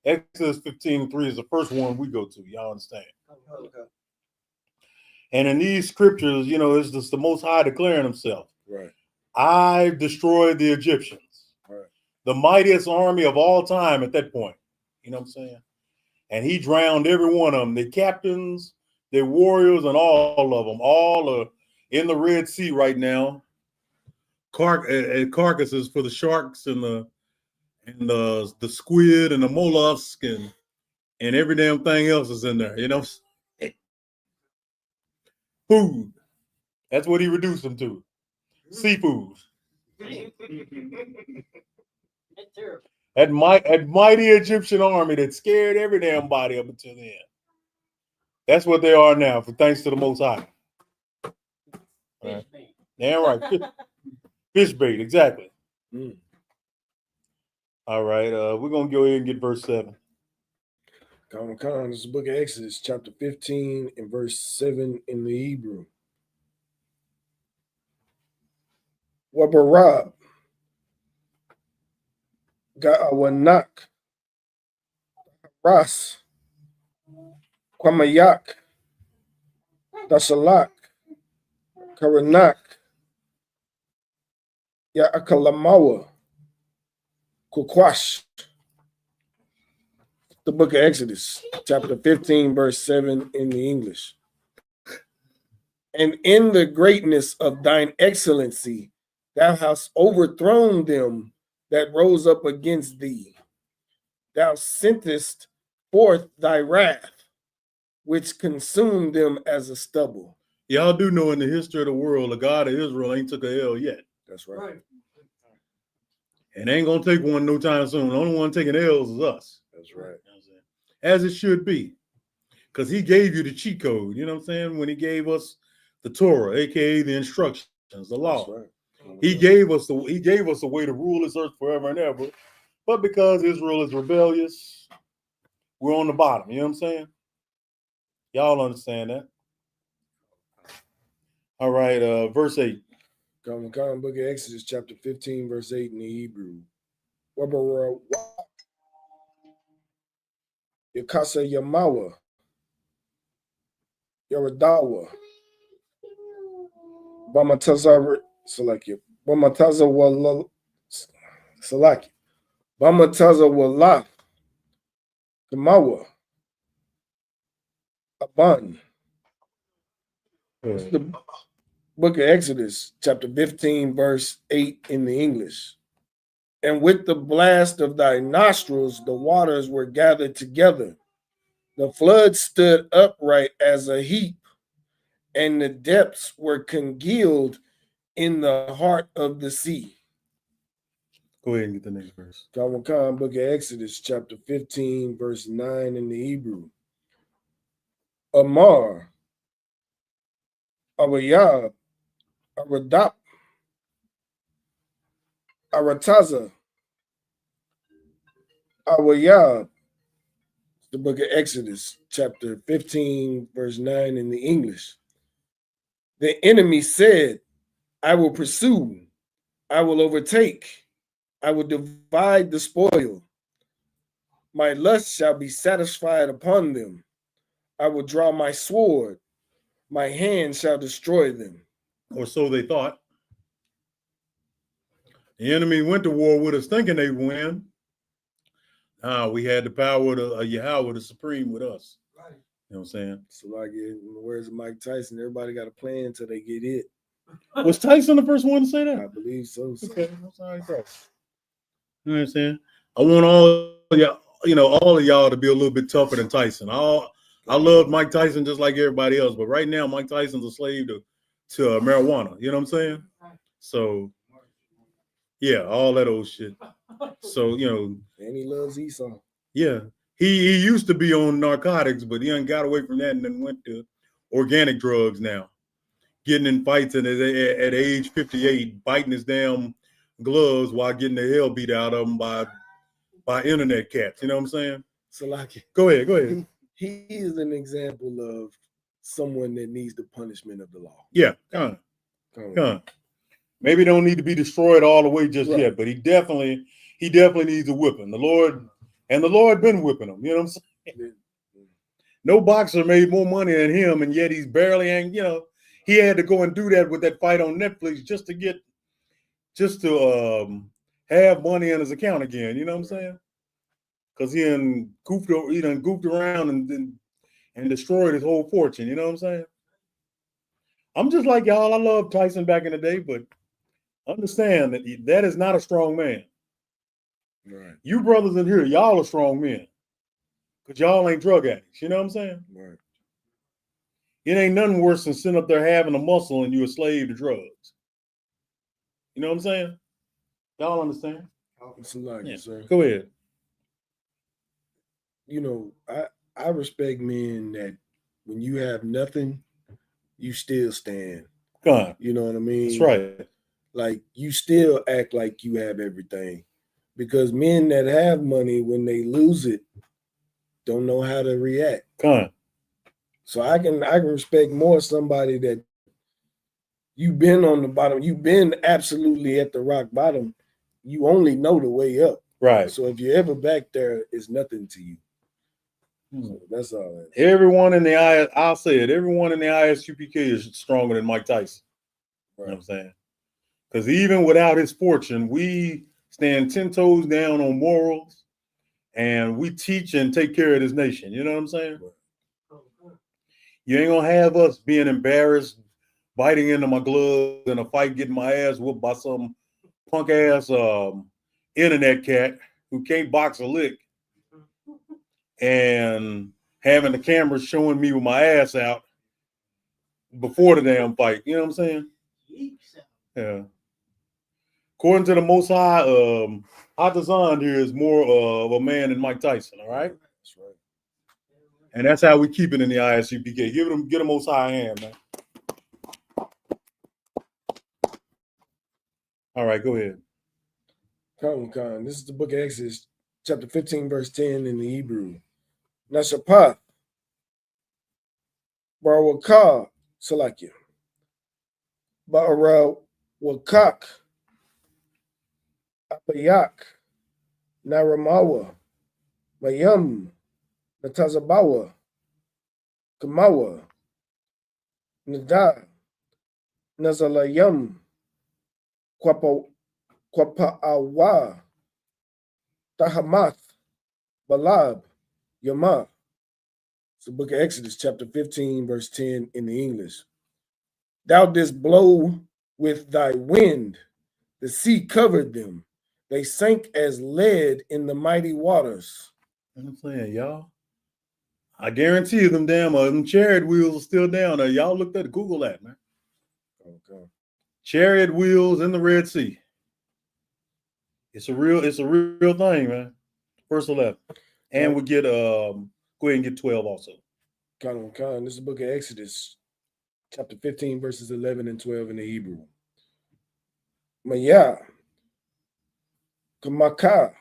Exodus 15:3 is the first one we go to. Y'all understand? Okay. And in these scriptures, it's just the Most High declaring himself. Right. I destroyed the Egyptians, Right. the mightiest army of all time at that point. You know what I'm saying? And he drowned every one of them, the captains, the warriors, and all of them. All are in the Red Sea right now. Carcasses for the sharks and the squid and the mollusk and every damn thing else is in there. Food. That's what he reduced them to. Seafood. That's terrible. That mighty Egyptian army that scared every damn body up until then. That's what they are now, for thanks to the Most High. Right. Damn right. Fish bait, exactly. Mm. All right, we're going to go ahead and get verse 7. This is the book of Exodus, chapter 15 and verse 7 in the Hebrew. Wabarab Ga'awanak Ras Kwamayak Dasalak Karanak Ya'akalamawa Kukwash. The book of Exodus, chapter 15, verse 7 in the English. And in the greatness of thine excellency, thou hast overthrown them that rose up against thee. Thou sentest forth thy wrath, which consumed them as a stubble. Y'all do know in the history of the world, the God of Israel ain't took a L yet. That's right. And ain't going to take one no time soon. The only one taking L's is us. That's right. As it should be. Because he gave you the cheat code, you know what I'm saying? When he gave us the Torah, aka the instructions, the law. That's right. He gave us a way to rule this earth forever and ever. But because Israel is rebellious, we're on the bottom. You know what I'm saying? Y'all understand that? All right, verse 8. Book of Exodus, chapter 15, verse 8 in the Hebrew. Yakasa Yamawa Yaradawa Bamataza Salaki Bamataza Wala Salaki Bamataza Wala Kamawa Aban. The book of Exodus, chapter 15, verse 8 in the English. And with the blast of thy nostrils, the waters were gathered together. The flood stood upright as a heap, and the depths were congealed in the heart of the sea. Go ahead and get the next verse. Book of Exodus, chapter 15, verse 9 in the Hebrew. Amar, Arayab, Aradap, Arataza, Arayab. The book of Exodus, chapter 15, verse 9 in the English. The enemy said, I will pursue, I will overtake, I will divide the spoil. My lust shall be satisfied upon them. I will draw my sword, my hand shall destroy them. Or so they thought. The enemy went to war with us thinking they would win. We had the power of Yahweh, the Supreme, with us. Right. You know what I'm saying? So like in the words of Mike Tyson, everybody got a plan until they get it. Was Tyson the first one to say that? I believe so. Okay, that's all right, bro. You know what I'm saying? I want all y'all, all of y'all to be a little bit tougher than Tyson. I love Mike Tyson just like everybody else, but right now Mike Tyson's a slave to marijuana. You know what I'm saying? So yeah, all that old shit. So And he loves Esau. yeah, he used to be on narcotics, but he got away from that and then went to organic drugs now. Getting in fights and at age 58, biting his damn gloves while getting the hell beat out of him by internet cats. You know what I'm saying? So like, Go ahead. He is an example of someone that needs the punishment of the law. Yeah, come on. Maybe don't need to be destroyed all the way just yet, but he definitely needs a whipping. The Lord been whipping him. You know what I'm saying? No boxer made more money than him, and yet he's barely, he had to go and do that with that fight on Netflix just to have money in his account again. You know what I'm saying? Because he done goofed around and destroyed his whole fortune. You know what I'm saying? I'm just like y'all. I love Tyson back in the day, but understand that is not a strong man. Right. You brothers in here, y'all are strong men. Because y'all ain't drug addicts. You know what I'm saying? Right. It ain't nothing worse than sitting up there having a muscle and you a slave to drugs. You know what I'm saying? Y'all understand? Sir. Go ahead. I respect men that when you have nothing, you still stand. God. You know what I mean? That's right. Like you still act like you have everything. Because men that have money, when they lose it, don't know how to react. God. So I can respect more somebody that you've been on the bottom, you've been absolutely at the rock bottom. You only know the way up. Right. So if you're ever back there, it's nothing to you. So that's all that is. Everyone in the I.S.U.P.K is stronger than Mike Tyson. Right. You know what I'm saying? Because even without his fortune, we stand 10 toes down on morals and we teach and take care of this nation. You know what I'm saying? Right. You ain't gonna have us being embarrassed, biting into my gloves in a fight, getting my ass whooped by some punk ass internet cat who can't box a lick and having the cameras showing me with my ass out before the damn fight. You know what I'm saying? Yeah. According to the Most High, Hatazan here is more of a man than Mike Tyson. All right. That's right. And that's how we keep it in the I.S.U.P.K. Get a Most High hand, man. All right, go ahead. Khan. This is the book of Exodus, chapter 15, verse 10 in the Hebrew. Nashapath, Barawakah, Salakia. Barawakak, Apayak, Naramawa, Mayam, Natazabawa, Kamawa, Nada, Nazalayam, Kwapa'awa, Tahamath, Balab, Yama. It's the book of Exodus, chapter 15, verse 10 in the English. Thou didst blow with thy wind, the sea covered them. They sank as lead in the mighty waters. I'm saying, y'all. I guarantee you them chariot wheels are still down there. Y'all looked at Google that, man. Okay. Chariot wheels in the Red Sea. It's a real thing, man. Verse 11. And we get go ahead and get 12 also. This is the book of Exodus, chapter 15, verses 11 and 12 in the Hebrew. Maya, Kamaka,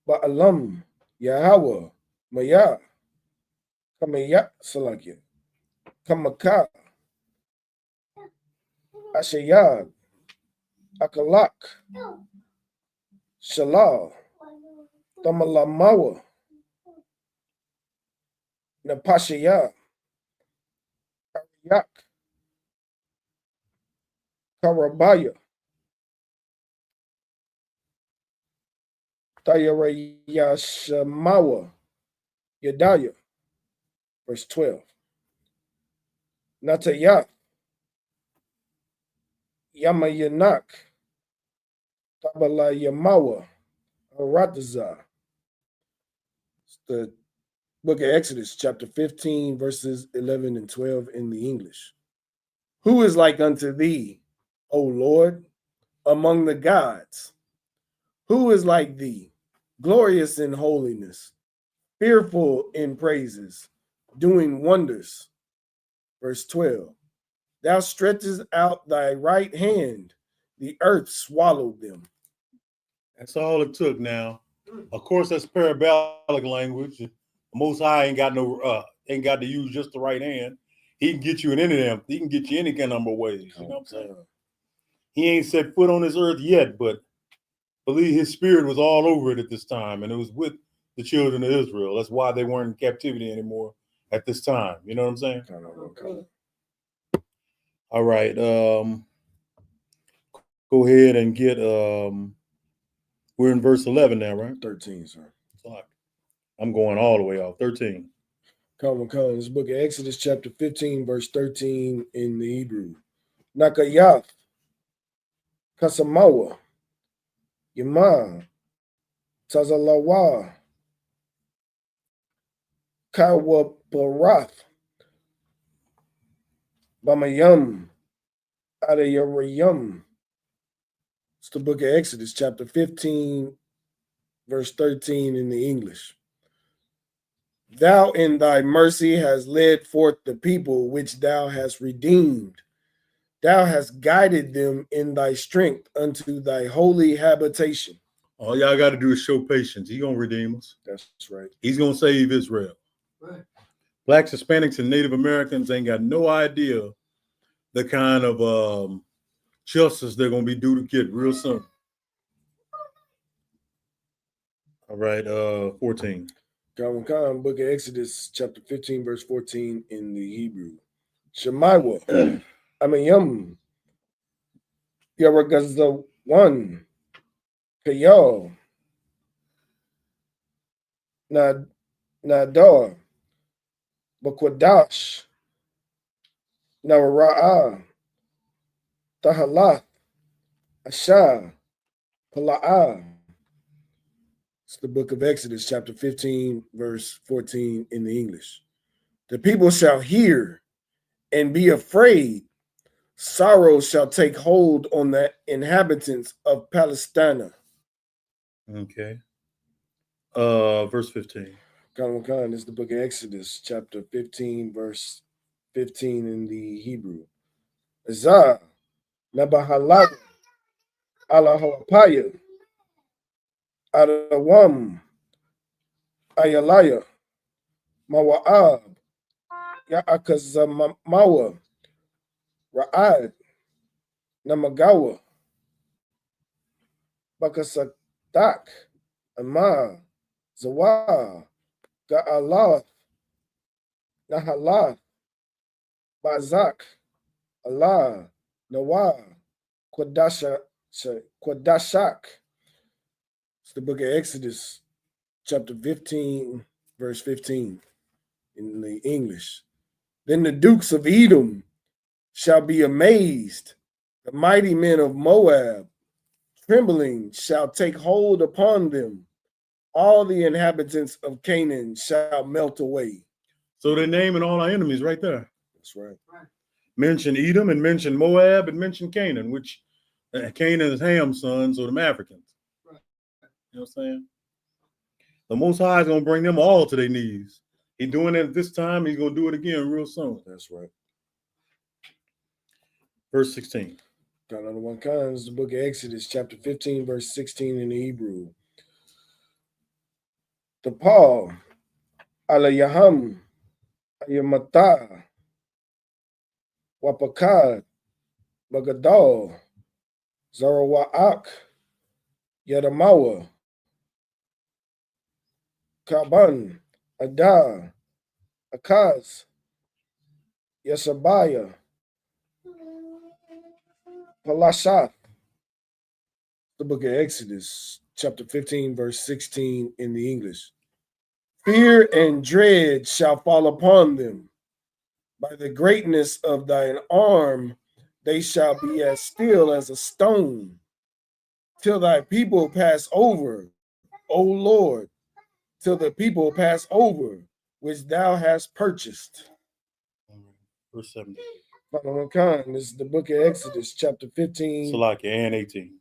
Ba'alam, Yahweh, Maya, Kamaya, Salakia, Kamaka, Ashayad, Akalak, Shalal, Tamalamawa, Napashaya, Yak, Karabaya, Tayarayashamawa, Yedaya, verse 12. Natayah, Yamayanak, Tabala Yamawa, Arataza. It's the book of Exodus, chapter 15, verses 11 and 12 in the English. Who is like unto thee, O Lord, among the gods? Who is like thee, glorious in holiness, fearful in praises, doing wonders? Verse 12. Thou stretchest out thy right hand, the earth swallowed them. That's all it took now. Of course, that's parabolic language. The Most High ain't got to use just the right hand. He can get you in any of them. He can get you any kind of number of ways. You know what I'm saying? He ain't set foot on this earth yet, but believe his spirit was all over it at this time, and it was with the children of Israel. That's why they weren't in captivity anymore at this time. You know what I'm saying? All right. Go ahead and get we're in verse 11 now, right? 13, sir. I'm going all the way off. 13. Come. This book of Exodus, chapter 15, verse 13 in the Hebrew. Nakayath, Kasamawa, Yama, Tazalawa, Kawaparath, Bamayam, Adayarayam. It's the book of Exodus, chapter 15, verse 13 in the English. Thou in thy mercy hast led forth the people which thou hast redeemed. Thou hast guided them in thy strength unto thy holy habitation. All y'all got to do is show patience. He's going to redeem us. That's right. He's going to save Israel. Right. Blacks, Hispanics, and Native Americans ain't got no idea the kind of justice they're going to be due to get real soon. All right, 14. Book of Exodus, chapter 15, verse 14 in the Hebrew. Shemaiwa, Amayam, Yaragazawan, Kayal, Nadar, Bakwadash, Nawara'a, Tahalath, Asha, Pala'ah. It's the book of Exodus, chapter 15, verse 14 in the English. The people shall hear and be afraid. Sorrow shall take hold on the inhabitants of Palestina. Okay. Verse 15. This is the book of Exodus, chapter 15, verse 15 in the Hebrew. Azah, Nabahalad, Alahapaya, Adawam, Ayalaya, Mawa'ab, Ya'akazamawa, Ra'ad, Namagawa, Bakasadak, Ama, Zawa, Ga'alath, Nahalath, Bazak, Allah, Nawah, Kwadashak. It's the book of Exodus, chapter 15, verse 15 in the English. Then the dukes of Edom shall be amazed. The mighty men of Moab, trembling, shall take hold upon them. All the inhabitants of Canaan shall melt away. So they're naming all our enemies right there. That's right. Mention Edom and mention Moab and mention Canaan, which Canaan is Ham's sons, or them Africans. Right. You know what I'm saying? The Most High is going to bring them all to their knees. He's doing it this time. He's going to do it again real soon. That's right. Verse 16. God on the one kind is the book of Exodus, chapter 15, verse 16 in the Hebrew. The Paul, Alayaham, Ayamata, Wapakad, Bagadal, Zarawaak, Yadamawa, Kaban, Ada, Akaz, Yasabaya, Palashath. The book of Exodus, chapter 15, verse 16 in the English. Fear and dread shall fall upon them. By the greatness of thine arm, they shall be as still as a stone, till thy people pass over, O Lord, till the people pass over, which thou hast purchased. Verse 17. This is the book of Exodus, chapter 15. Salakia and 18.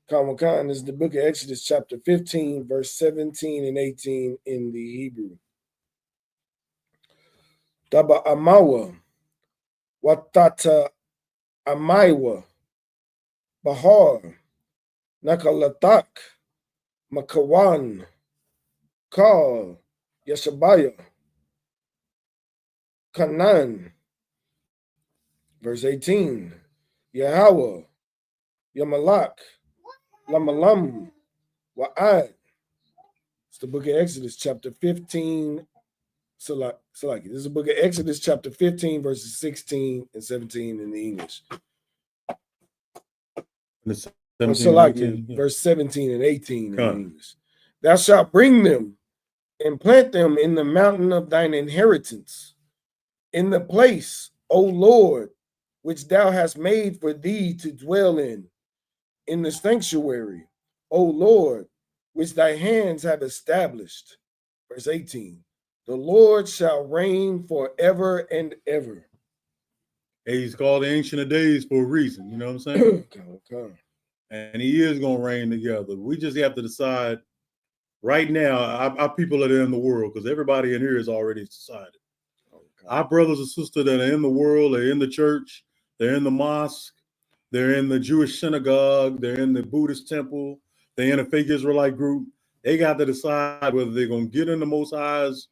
This is the book of Exodus, chapter 15, verse 17 and 18 in the Hebrew. Daba Amawa, Watata Amaiwa, Bahar, Nakalatak, Makawan, Kal, Yeshabaya, Canaan. Verse 18, Yahweh, Yamalak, Lamalam, Wa'ad. It's the book of Exodus, chapter 15. Salaki. This is the book of Exodus, chapter 15, verses 16 and 17 in the English. Verse 17 and 18 in the English. Thou shalt bring them and plant them in the mountain of thine inheritance, in the place, O Lord, which thou hast made for thee to dwell in the sanctuary, O Lord, which thy hands have established. Verse 18, the Lord shall reign forever and ever. Hey, he's called the Ancient of Days for a reason, you know what I'm saying? And he is going to reign together. We just have to decide right now, our people that are in the world, because everybody in here has already decided. Our brothers and sisters that are in the world, they're in the church, they're in the mosque, they're in the Jewish synagogue, they're in the Buddhist temple, they're in a fake Israelite group. They got to decide whether they're going to get in the Most High's,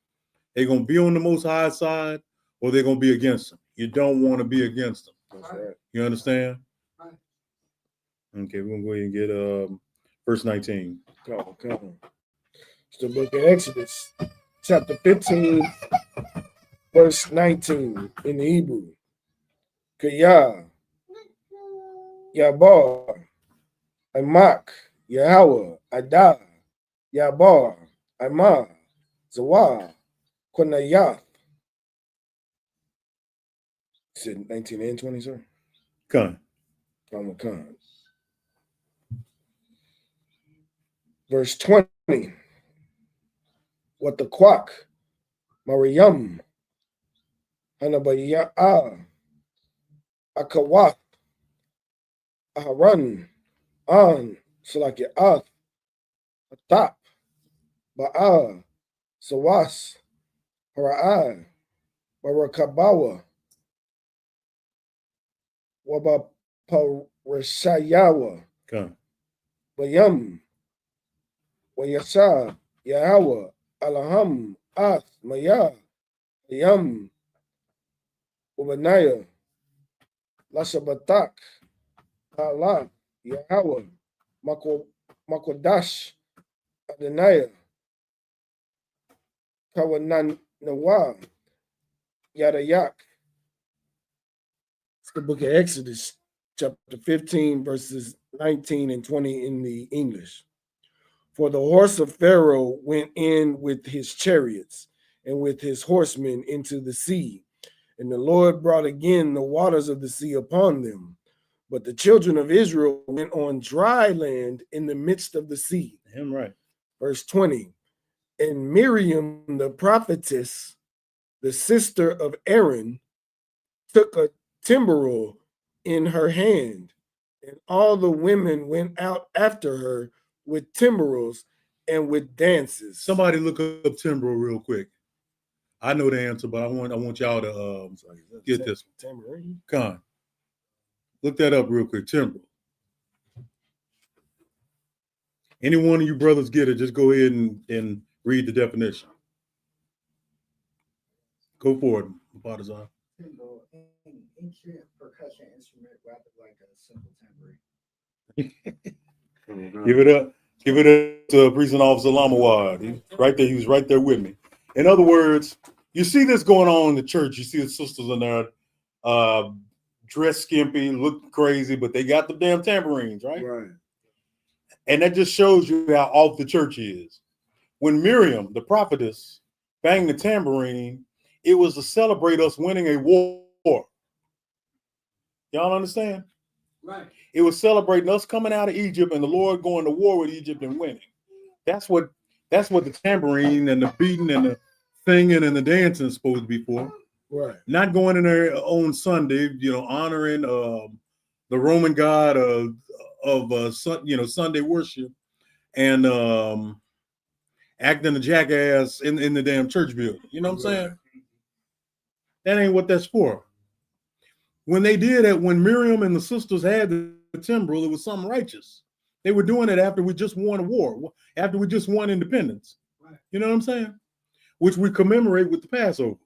they're going to be on the Most High side, or they're going to be against them. You don't want to be against them. That's right. You understand? Right. Okay, we're going to go ahead and get verse 19. Come. It's the book of Exodus, chapter 15, verse 19 in the Hebrew. Kiyah, Yabar, Amak, Yahweh, Adah, Yabar, Amah, Zawah, Konayath. Said 19 and 20, sir? Come. Verse 20. What the quack, Mariam, Hanabayah, Akawath, Aharan, An, Salakiath, Atap, Ba'a, Sawas, Hara'ai, Barakabawa, Wabaparishayawa, Bayam, Wayasha, Yahweh, Alaham, Ath, Maya, Yam, Ubanaya, Lashabatak, Allah, Yahweh, Makodash, Adonai, Kawananawa, Yadayak. It's the book of Exodus, chapter 15, verses 19 and 20 in the English. For the horse of Pharaoh went in with his chariots and with his horsemen into the sea, and the Lord brought again the waters of the sea upon them. But the children of Israel went on dry land in the midst of the sea. Him right. Verse 20. And Miriam, the prophetess, the sister of Aaron, took a timbrel in her hand, and all the women went out after her with timbrels and with dances. Somebody look up timbrel real quick. I know the answer, but I want y'all to get this one. Tambourine. Come on. Look that up real quick. Timbrel. Any one of you brothers get it, just go ahead and read the definition. Go for it, Partizan. Timbrel, an ancient percussion instrument rather like a simple tambourine. Give it up. Give it up to Precinct Officer Lamawad. Right there, he was right there with me. In other words, you see this going on in the church. You see the sisters in there dressed skimpy, look crazy, but they got the damn tambourines, right? Right. And that just shows you how off the church is. When Miriam, the prophetess, banged the tambourine, it was to celebrate us winning a war. Y'all understand? Right. It was celebrating us coming out of Egypt and the Lord going to war with Egypt and winning. That's what the tambourine and the beating and the singing and the dancing is supposed to be for. Right. Not going in there on Sunday, honoring the Roman god of Sunday worship and acting a jackass in the damn church building. You know what I'm saying? That ain't what that's for. When they did it, when Miriam and the sisters had the timbrel, it was something righteous. They were doing it after we just won a war, after we just won independence. Right. You know what I'm saying? Which we commemorate with the Passover.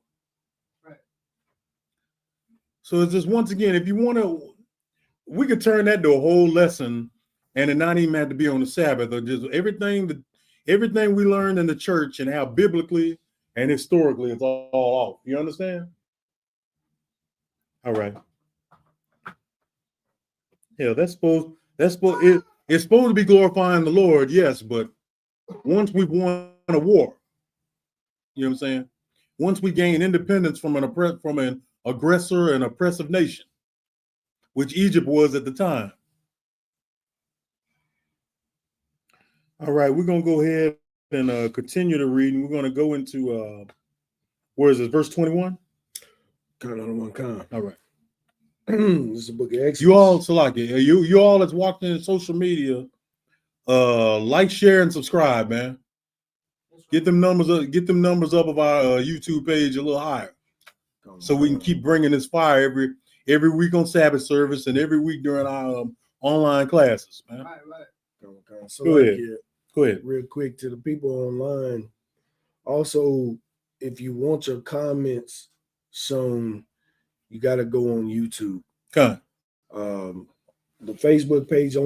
Right. So it's just, once again, if you want to, we could turn that to a whole lesson and it not even have to be on the Sabbath, or just everything we learned in the church and how biblically and historically it's all off. You understand? All right. Yeah, it's supposed to be glorifying the Lord, yes, but once we've won a war, you know what I'm saying? Once we gain independence from an aggressor and oppressive nation, which Egypt was at the time. All right, we're gonna go ahead and continue the reading. We're gonna go into where is it? Verse 21. All right. This is the book of Exodus. You all, Salaki, you all that's walked in social media, like, share, and subscribe, man. Get them numbers up of our YouTube page a little higher, so we can keep bringing this fire every week on Sabbath service and every week during our online classes, man. Right. So Go ahead. Real quick to the people online. Also, if you want your comments shown, you got to go on YouTube. Okay. The Facebook page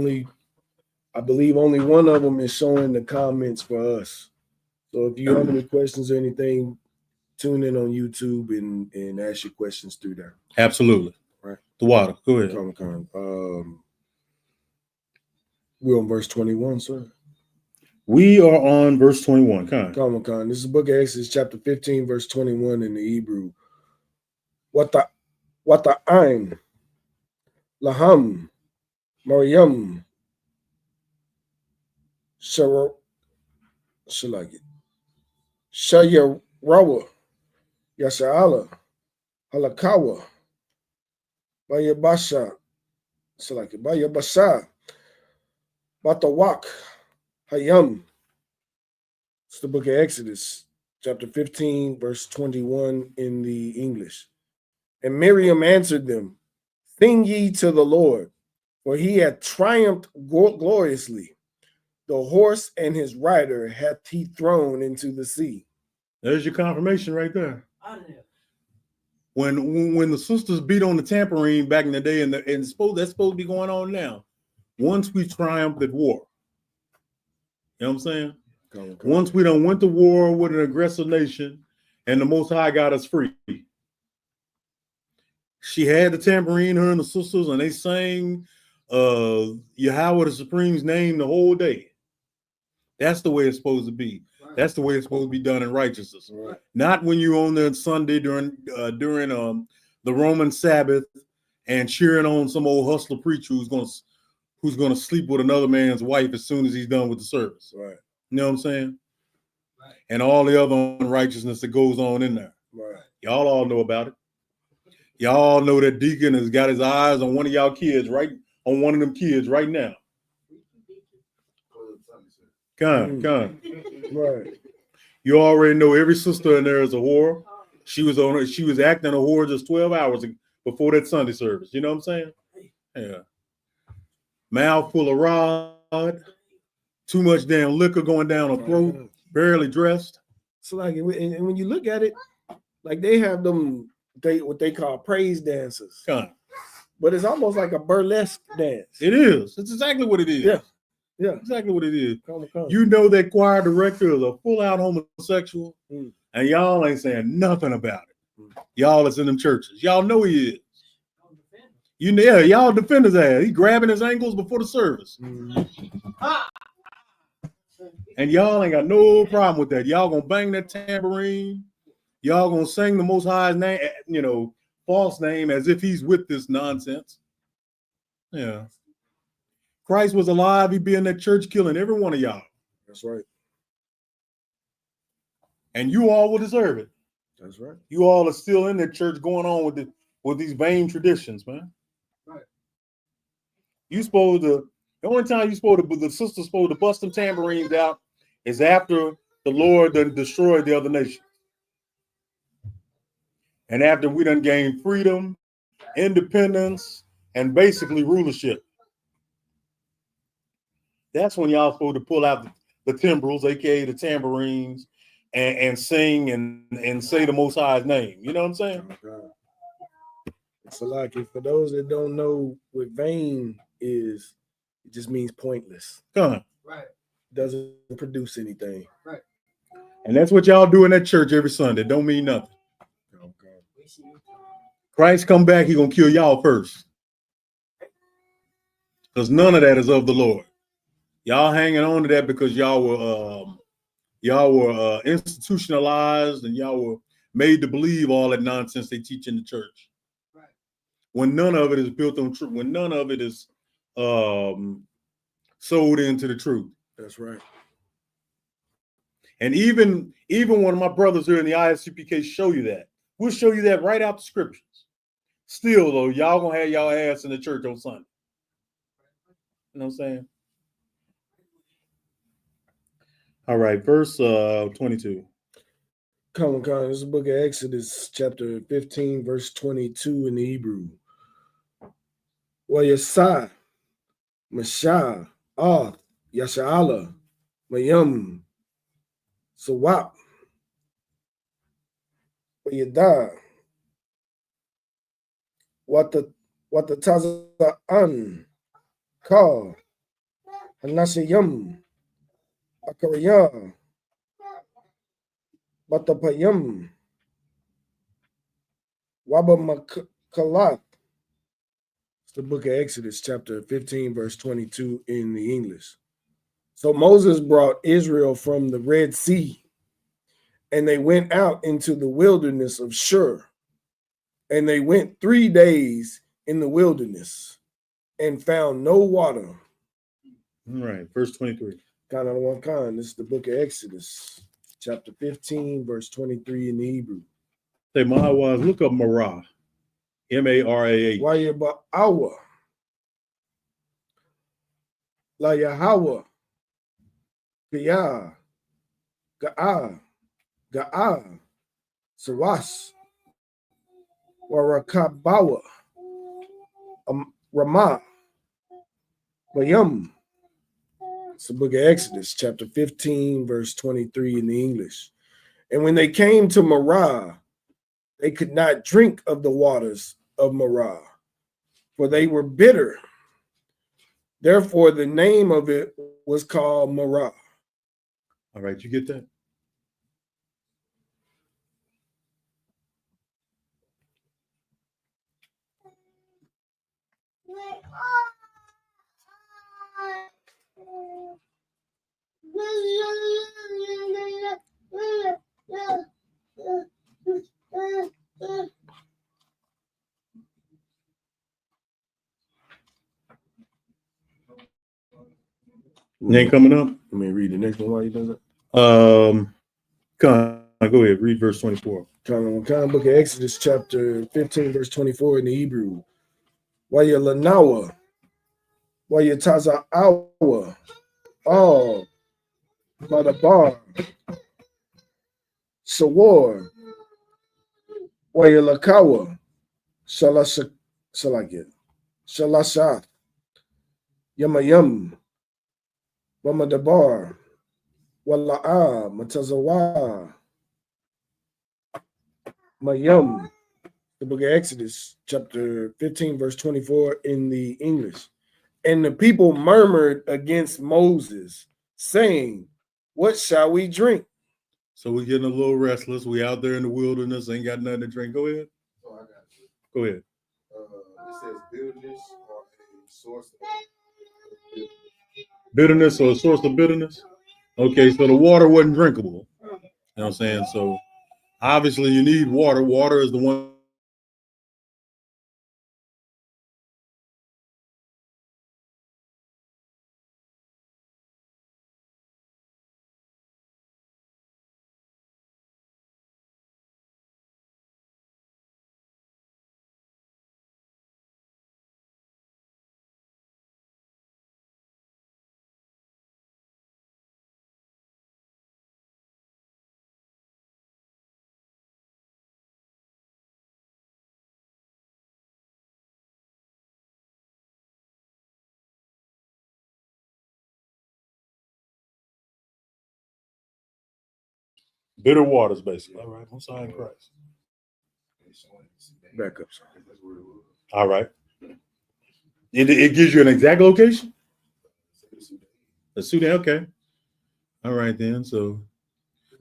I believe only one of them is showing the comments for us. So if you have any questions or anything, tune in on YouTube and ask your questions through there. Absolutely. Right. The water. Go ahead. We're on verse 21, sir. We are on verse 21. Come. This is the book of Exodus, chapter 15, verse 21 in the Hebrew. Wata'ain, Laham, Maryam, Shayarawa, Yasha'ala, Halakawa, Bayabasha, Batawak, Hayam. It's the book of Exodus, chapter 15, verse 21 in the English. And Miriam answered them, "Sing ye to the Lord, for he hath triumphed gloriously. The horse and his rider hath he thrown into the sea." There's your confirmation right there. Out of there. When the sisters beat on the tambourine back in the day, and that's supposed to be going on now. Once we triumphed at war, you know what I'm saying? Once we done went to war with an aggressive nation, and the Most High got us free. She had the tambourine, her and the sisters, and they sang Yahweh the Supreme's name the whole day. That's the way it's supposed to be. Right. That's the way it's supposed to be done in righteousness. Right. Not when you're on there Sunday during the Roman Sabbath and cheering on some old hustler preacher who's gonna sleep with another man's wife as soon as he's done with the service. Right. You know what I'm saying? Right. And all the other unrighteousness that goes on in there. Right. Y'all all know about it. Y'all know that Deacon has got his eyes on one of y'all kids, right? On one of them kids right now. Right. You already know every sister in there is a whore. She was acting a whore just 12 hours before that Sunday service. You know what I'm saying? Yeah. Mouth full of rod, too much damn liquor going down her throat, barely dressed. So like, and when you look at it, like they have them, what they call praise dances. But it's almost like a burlesque dance. It is. It's exactly what it is. Yeah. Yeah. Exactly what it is. Come. You know that choir director is a full-out homosexual, and y'all ain't saying nothing about it. Y'all that's in them churches. Y'all know he is. Y'all defend his ass. He grabbing his ankles before the service. And y'all ain't got no problem with that. Y'all gonna bang that tambourine. Y'all gonna sing the Most High's name, false name, as if he's with this nonsense. Yeah. Christ was alive. He'd be in that church killing every one of y'all. That's right. And you all will deserve it. That's right. You all are still in that church going on with these vain traditions, man. Right. The only time the sister's supposed to bust them tambourines out is after the Lord done destroyed the other nation. And after we done gained freedom, independence, and basically rulership. That's when y'all supposed to pull out the timbrels, aka the tambourines, and sing and say the Most High's name. You know what I'm saying? So like, for those that don't know what vain is, it just means pointless. Right. Doesn't produce anything. Right. And that's what y'all do in that church every Sunday. Don't mean nothing. Christ come back, he gonna kill y'all first. Because none of that is of the Lord. Y'all hanging on to that because y'all were institutionalized and y'all were made to believe all that nonsense they teach in the church. Right. When none of it is built on truth, when none of it is sold into the truth. That's right. And even one of my brothers here in the I.S.U.P.K show you that. We'll show you that right out the scriptures. Still, though, y'all gonna have y'all ass in the church on Sunday. You know what I'm saying? All right, verse 22. Come. This is the book of Exodus, chapter 15, verse 22 in the Hebrew. Wayasai, Mashah, Oth, Yasha'ala, Mayum, Sawap, Wayada, Watataza'an, Ka, Hanashayam, Akaraya, Batapayam, Wabamakalat. It's the book of Exodus, chapter 15, verse 22 in the English. So Moses brought Israel from the Red Sea, and they went out into the wilderness of Shur. And they went 3 days in the wilderness and found no water. All right, verse 23. Kind of one kind. This is the book of Exodus, chapter 15, verse 23 in the Hebrew. Say, Mahawaz, look up Marah. M-A-R-A-H. Wayaba'awa. La Yahawah. Ga'ah. Ga'ah. Ga'ah. Sawas. Warakabawa. Ramah. Bayam. It's the book of Exodus, chapter 15, verse 23 in the English. And when they came to Marah, they could not drink of the waters of Marah, for they were bitter. Therefore, the name of it was called Marah. All right, you get that? It ain't coming up? Let me read the next one while he does it. Go ahead, read verse 24. Kind of book of Exodus, chapter 15, verse 24 in the Hebrew. Waya Lanawa, Waya Taza'awa, Madabar, Sawar, Wayalakawa, Shalasha, Shalasha, Yamayam, Wamadabar, Wala'a, Matazawa, Mayam. The book of Exodus, chapter 15, verse 24 in the English. And the people murmured against Moses, saying, what shall we drink? So we're getting a little restless. We out there in the wilderness, ain't got nothing to drink. Go ahead. So I got you. Go ahead. It says bitterness or a source of bitterness. Bitterness or a source of bitterness? Okay, so the water wasn't drinkable. You know what I'm saying? So obviously you need water. Water is the one. Bitter waters, basically. All right. I'm sorry, Christ. Back up. All right. It gives you an exact location? The Sudan, okay. All right, then. So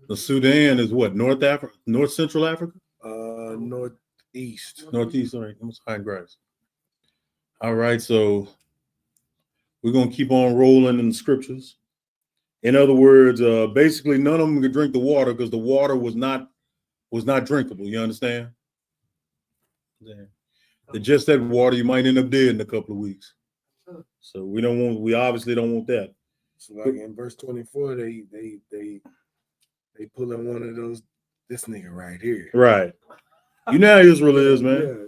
the Sudan is what? North Africa? North Central Africa? Northeast. Northeast, all right. I'm sorry, Christ. All right, so we're going to keep on rolling in the scriptures. In other words, basically none of them could drink the water because the water was not drinkable. You understand? Yeah. Just that water, you might end up dead in a couple of weeks. So we obviously don't want that. So like in verse 24, they pull in one of those, this nigga right here. Right. You know how Israel is, man.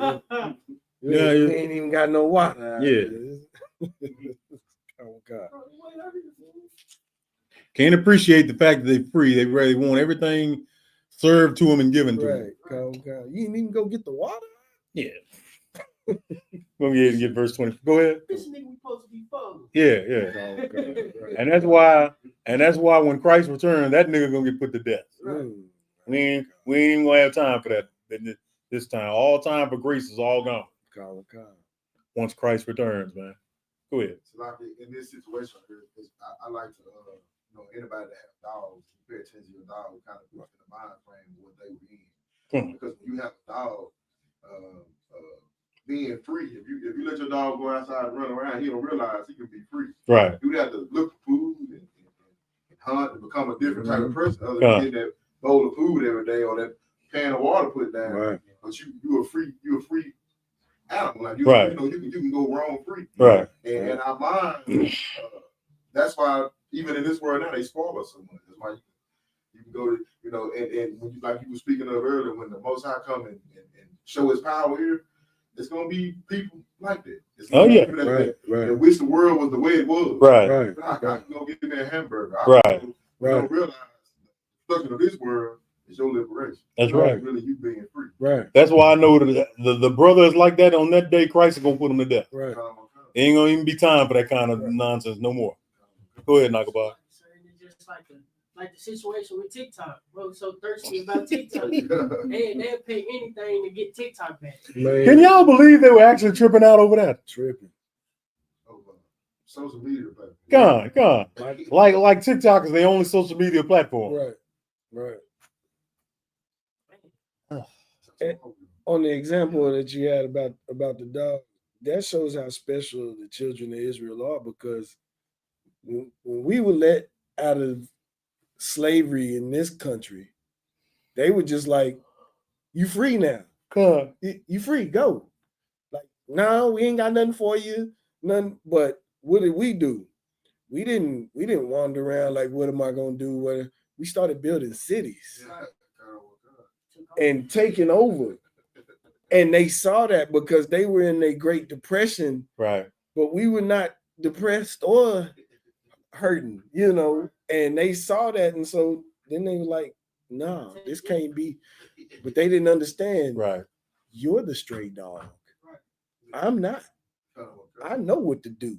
Yeah, he ain't even got no water. Yeah. Oh God. Can't appreciate the fact that they're free. They really want everything served to them and given to them. Right. Oh God. You didn't even go get the water? Yeah. Go ahead and get verse 20. Go ahead. This nigga we supposed to be following. Yeah. Oh, God. Right. And that's why when Christ returns, that nigga gonna get put to death. Right. We ain't even gonna have time for that this time. All time for grace is all gone. God. Once Christ returns, man. Go ahead. So like in this situation, I like to, anybody that have dogs, pay attention to your dog, kind of put in the mind frame of what they were in. Because when you have a dog, being free, if you let your dog go outside and run around, he don't realize he can be free. Right. You have to look for food and hunt and become a different type of person other than getting that bowl of food every day or that pan of water put down. Right. But you're a free animal. Like right. You can go wrong free. Right. And our mind, that's why even in this world now they spoil us so much. That's why you can go to, and when like you were speaking of earlier, when the Most High come and show His power here, it's gonna be people like that. It's gonna be people that wish the world was the way it was. Right. I can go get me a hamburger. Right. Don't realize the destruction of this world is your liberation. That's right. Really, you being free. Right. That's why I know that the brothers like that on that day, Christ is gonna put them to death. Right. It ain't gonna even be time for that kind of nonsense no more. Go ahead, Nakaba. It's just like the situation with TikTok. Bro, so thirsty about TikTok. They'll pay anything to get TikTok back. Man. Can y'all believe they were actually tripping out over that? Tripping. Social media platform. God. Like TikTok is the only social media platform. Right. On the example that you had about the dog, that shows how special the children of Israel are, because when we were let out of slavery in this country, they were just like, you free now. You free, go. Like, no, we ain't got nothing for you. Nothing. But what did we do? We didn't wander around like, what am I gonna do? We started building cities and taking over. And they saw that because they were in a Great Depression. Right. But we were not depressed or hurting, And they saw that, and so then they were like, "No, this can't be." But they didn't understand. Right. You're the stray dog. I'm not. I know what to do.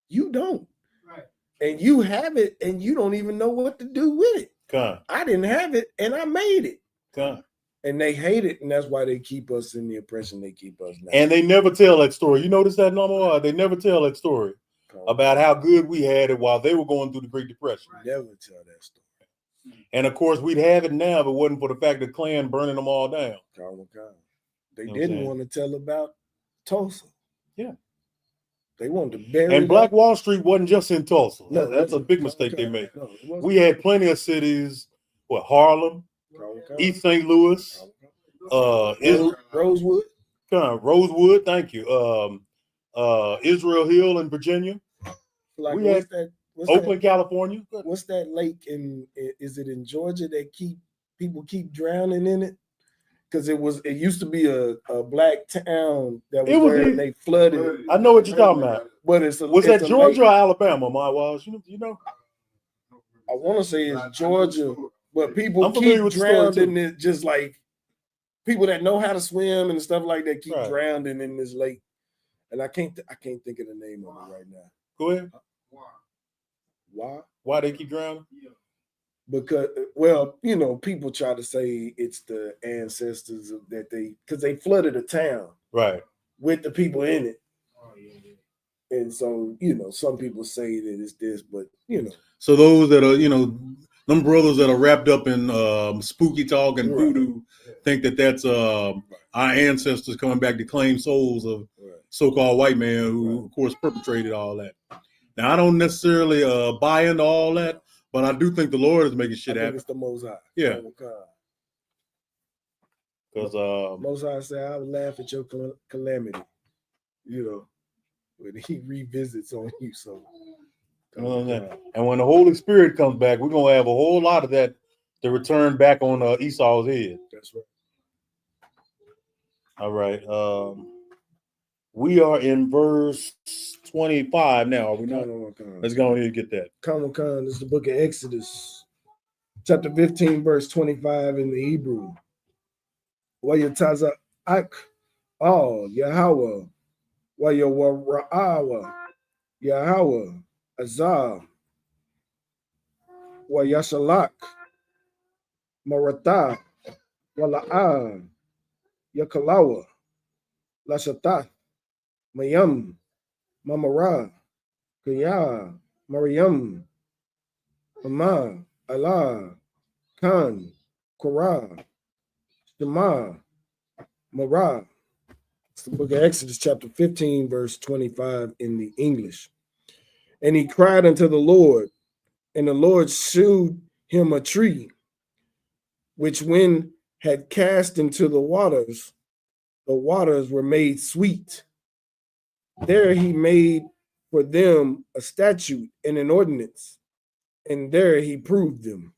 You don't. Right. And you have it, and you don't even know what to do with it. Come. I didn't have it, and I made it. Come. And they hate it, and that's why they keep us in the oppression they keep us now. And they never tell that story. You notice that, number one? They never tell that story about how good we had it while they were going through the Great Depression. Never tell that story. And of course, we'd have it now if it wasn't for the fact that Klan burning them all down. They You know didn't want to tell about Tulsa. Yeah. They wanted to bury And Black Wall Street wasn't just in Tulsa. No, That's a big mistake they made. No, we had plenty of cities, Harlem, East St. Louis, Rosewood. Rosewood, thank you. Israel Hill in Virginia. Like, we had Oakland, California. What's that lake is it in Georgia that people keep drowning in it? Because it used to be a black town that was there and they flooded. I know what you're talking about. But was that Georgia or Alabama, my was? You know? I want to say it's Georgia, but people keep drowning in it, just like people that know how to swim and stuff like that keep drowning in this lake. And I can't think of the name of it right now. Go ahead. Why? Why they keep drowning? Because, people try to say it's the ancestors because they flooded a town, right, with the people in it. And so, some people say that it's this, but So those that are, them brothers that are wrapped up in spooky talk and voodoo think that that's our ancestors coming back to claim souls of so-called white man who, of course, perpetrated all that. Now, I don't necessarily buy into all that, but I do think the Lord is making shit happen. It's the Most High. Yeah. Because Most High said, I would laugh at your calamity, when he revisits on you. So, and when the Holy Spirit comes back, we're gonna have a whole lot of that to return back on Esau's head. That's right. All right. We are in verse 25 now. Are we not? Let's go ahead and get that. This is the book of Exodus, chapter 15, verse 25 in the Hebrew. Wayataza ak all Yahweh, Wayawarawa, Yahweh, Azar, Wayashalak, Maratah, Wala'ah, Yakalawa, Lashatah, Mayam, Mamara, Kaya, Mariam, Mama, Allah, Khan, Korah, Shema, Marah. It's the book of Exodus, chapter 15, verse 25 in the English. And he cried unto the Lord, and the Lord shewed him a tree, which when had cast into the waters were made sweet. There he made for them a statute and an ordinance, and there he proved them.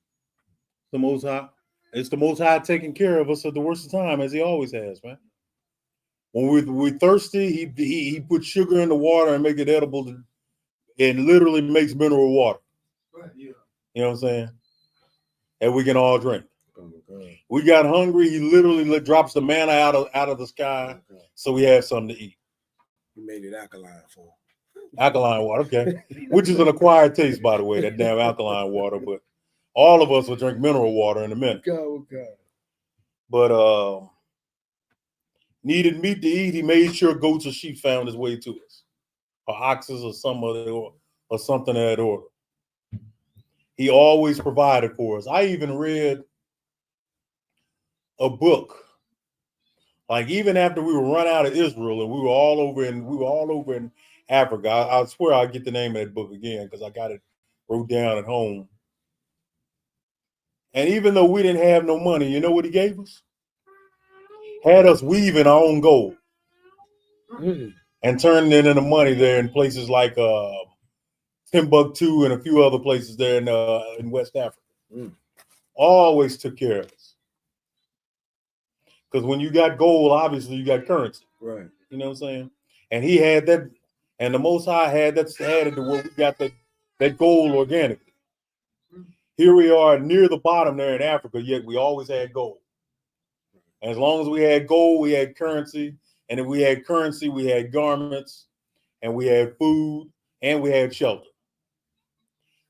The Most High, it's the Most High taking care of us at the worst of time, as he always has, man. When we're thirsty, he puts sugar in the water and make it edible, and literally makes mineral water. Yeah. You know what I'm saying? And we can all drink. We got hungry. He literally drops the manna out of the sky, so we have something to eat. He made it alkaline for him. Alkaline water, okay. Which is an acquired taste, by the way, that damn alkaline water. But all of us will drink mineral water in a minute. But needed meat to eat, he made sure goats or sheep found his way to us, or oxes or some other or something of that order. He always provided for us. I even read a book, like even after we were run out of Israel and we were all over in Africa. I swear I'll get the name of that book again because I got it wrote down at home. And even though we didn't have no money, you know what he gave us? Had us weaving our own gold and turning it into money there in places like Timbuktu and a few other places there in West Africa. Always took care of us. Because when you got gold, obviously you got currency. Right. You know what I'm saying? And he had that, and the Most High had it to where we got that gold organically. Here we are near the bottom there in Africa, yet we always had gold. And as long as we had gold, we had currency. And if we had currency, we had garments, and we had food, and we had shelter.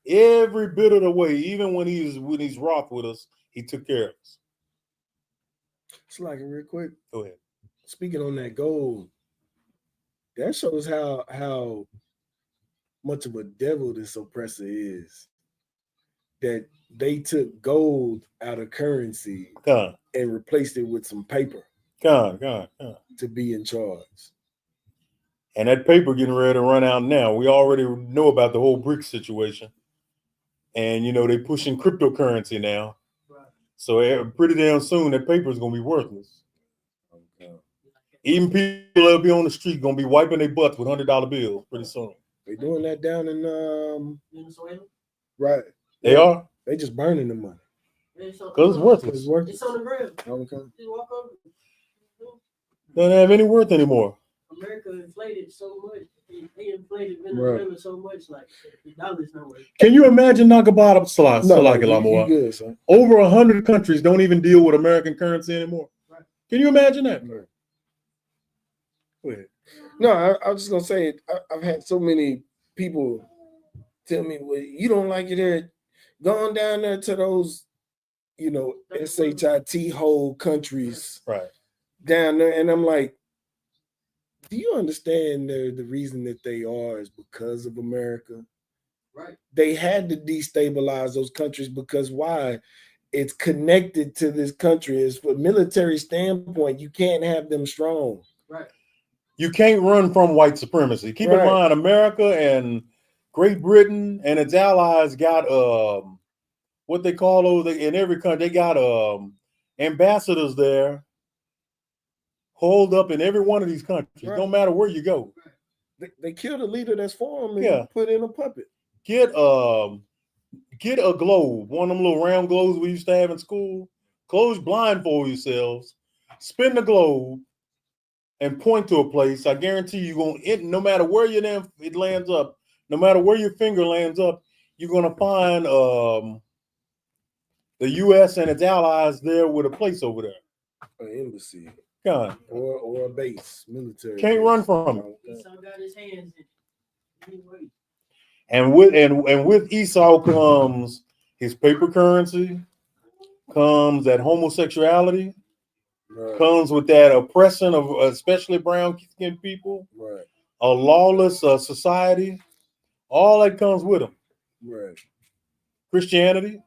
Every bit of the way, even when he's wroth with us, he took care of us. It's like real quick. Go ahead. Speaking on that gold, that shows how much of a devil this oppressor is. That they took gold out of currency and replaced it with some paper. To be in charge. And that paper getting ready to run out now. We already know about the whole BRICS situation. And, you know, they're pushing cryptocurrency now. Right. So pretty damn soon, that paper is going to be worthless. Okay. Even people that'll be on the street going to be wiping their butts with $100 bills pretty soon. They doing that down in Venezuela? Right. They are? They just burning the money. Because it's worthless. It's on the ground. Okay. Just walk over. Doesn't have any worth anymore. America inflated so much. They inflated Venezuela so much, like the dollar's not worth. Can you imagine Nakabata Salak? Over 100 countries don't even deal with American currency anymore. Right. Can you imagine that? Right. Go ahead. No, I was just gonna say I've had so many people tell me, well, you don't like it there, going down there to those, you know, SHIT whole countries, right, down there, and I'm like, do you understand the reason that they are is because of America? Right. They had to destabilize those countries because why? It's connected to this country. It's from a military standpoint. You can't have them strong. Right. You can't run from white supremacy. Keep in mind, America and Great Britain and its allies got what they call those in every country. They got ambassadors there, holed up in every one of these countries. No matter where you go. They killed a leader that's for them and put in a puppet. Get a globe, one of them little round globes we used to have in school. Blindfold yourselves, spin the globe, and point to a place. I guarantee you're going to, no matter where it lands up, no matter where your finger lands up, you're going to find the U.S. and its allies there with a place over there. An embassy. Or a base, military. Can't run from it. Got his hands in. And with Esau comes his paper currency, comes that homosexuality, comes with that oppression of especially brown-skinned people, a lawless society. All that comes with them. Right. Christianity,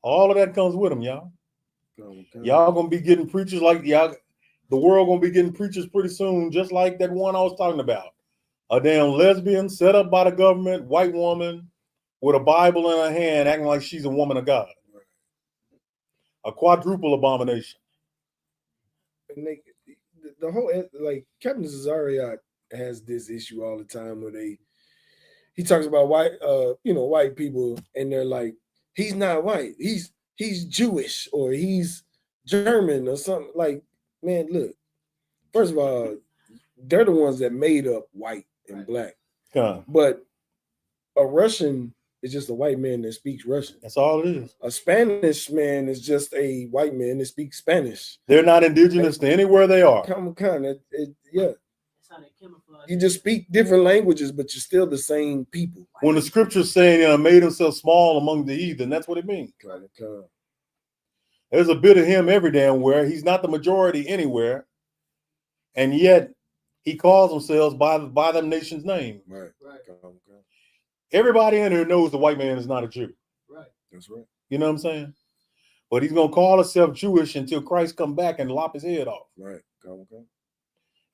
all of that comes with them, y'all. Y'all gonna be getting preachers like y'all. The world gonna be getting preachers pretty soon, just like that one I was talking about. A damn lesbian set up by the government, white woman with a Bible in her hand, acting like she's a woman of God. A quadruple abomination. And the whole, like Captain Cesariot has this issue all the time where he talks about white people, and they're like, he's not white, he's Jewish or he's German or something. Like, man, look, first of all, they're the ones that made up white and black. But a Russian is just a white man that speaks Russian. That's all it is. A Spanish man is just a white man that speaks Spanish. They're not indigenous to anywhere they are. Yeah. You just speak different languages, but you're still the same people. When the scripture's saying made himself small among the heathen, that's what it means. There's a bit of him every damn where. He's not the majority anywhere. And yet he calls himself by them nation's name. Right. Everybody in here knows the white man is not a Jew. Right. That's right. You know what I'm saying? But he's gonna call himself Jewish until Christ come back and lop his head off. Right.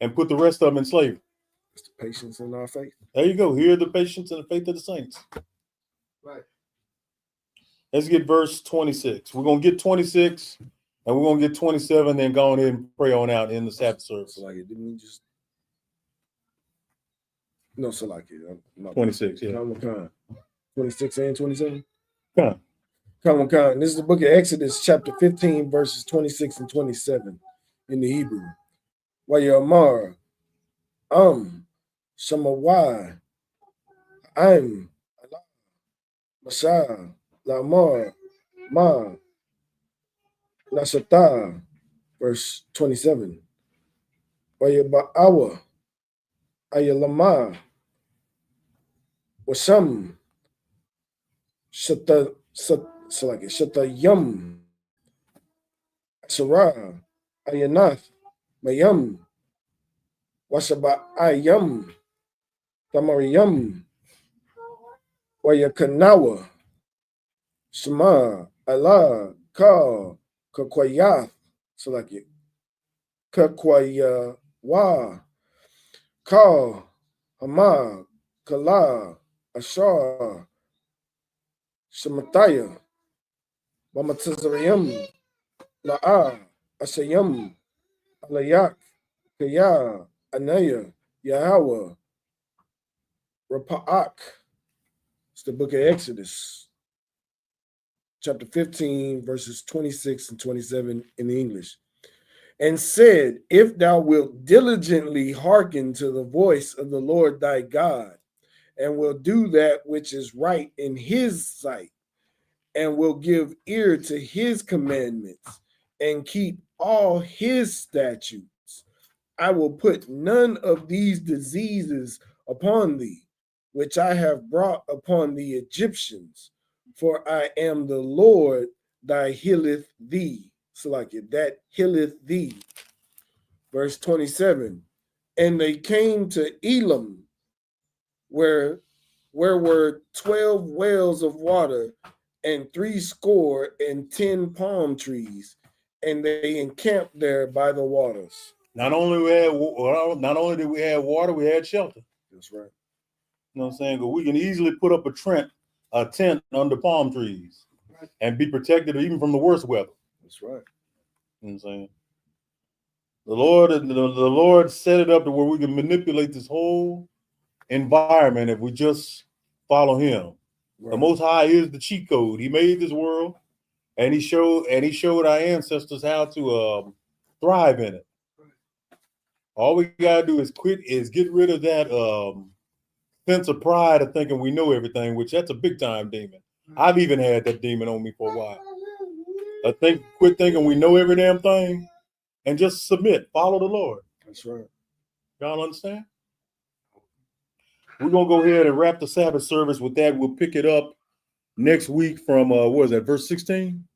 And put the rest of them in slavery. It's the patience in our faith. There you go. Hear the patience and the faith of the saints. Right. Let's get verse 26. We're gonna get 26 and we're gonna get 27, then go ahead and pray on out in the Sabbath service. So like it didn't just no, so like it. 26, yeah. 26 and 27. Come on. This is the book of Exodus, chapter 15, verses 26 and 27 in the Hebrew. Wayamar, Shamawai, Masha, Lamar, Ma, Nashata, verse 27. Wayaba'awa, Ayalama, Wasam, Shatayam, Sarah, Ayanath, Mayam, Wasaba'ayam, Tamariyam, Wayakanawa, Shema, Allah, Ka, Kakwayath, Salaki, Kakwaya, Wa, Ka, Hama, Kala, Ashar, Shemataya, Mamatazariyam, La'a, Asayam, Alayak, Kaya, Anaya, Yahweh, Rapa'ak. It's the book of Exodus, chapter 15, verses 26 and 27 in the English. And said, if thou wilt diligently hearken to the voice of the Lord thy God, and will do that which is right in his sight, and will give ear to his commandments, and keep all his statutes, I will put none of these diseases upon thee, which I have brought upon the Egyptians, for I am the Lord thy healeth thee. So like it, that healeth thee. Verse 27. And they came to Elam, where were 12 wells of water, and 70 palm trees, and they encamped there by the waters. Not only did we have water, we had shelter. That's right. You know what I'm saying? But we can easily put up a tent under palm trees and be protected even from the worst weather. That's right. You know what I'm saying? The Lord set it up to where we can manipulate this whole environment if we just follow him. Right. The Most High is the cheat code. He made this world, and he showed our ancestors how to thrive in it. All we gotta do is get rid of that sense of pride of thinking we know everything, which that's a big time demon. I've even had that demon on me for a while. Quit thinking we know every damn thing, and just submit, follow the Lord. That's right. Y'all understand? We're gonna go ahead and wrap the Sabbath service with that. We'll pick it up next week from what is that, verse 16?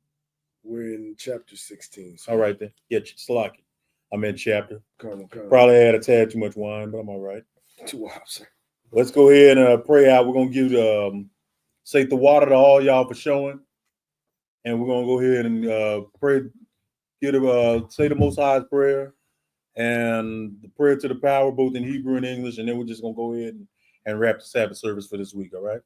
We're in chapter 16. So. All right then. Yeah, Slocky. I'm in chapter. Come. Probably had a tad too much wine, but I'm all right. 2 hours. Let's go ahead and pray out. We're gonna give say the water to all y'all for showing, and we're gonna go ahead and pray. Say the Most High's prayer and the prayer to the power, both in Hebrew and English, and then we're just gonna go ahead and wrap the Sabbath service for this week. All right.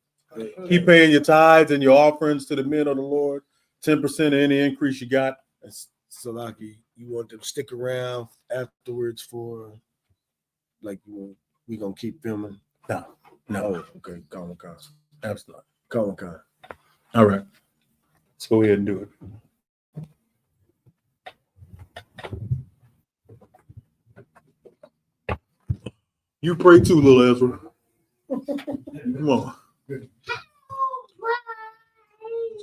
Keep paying your tithes and your offerings to the men of the Lord. 10% of any increase you got. Salaki, you want them to stick around afterwards for we gonna keep filming? No. Oh, okay. Calm. Absolutely. Calm. All right. Let's go ahead and do it. You pray too, little Ezra. Come on. The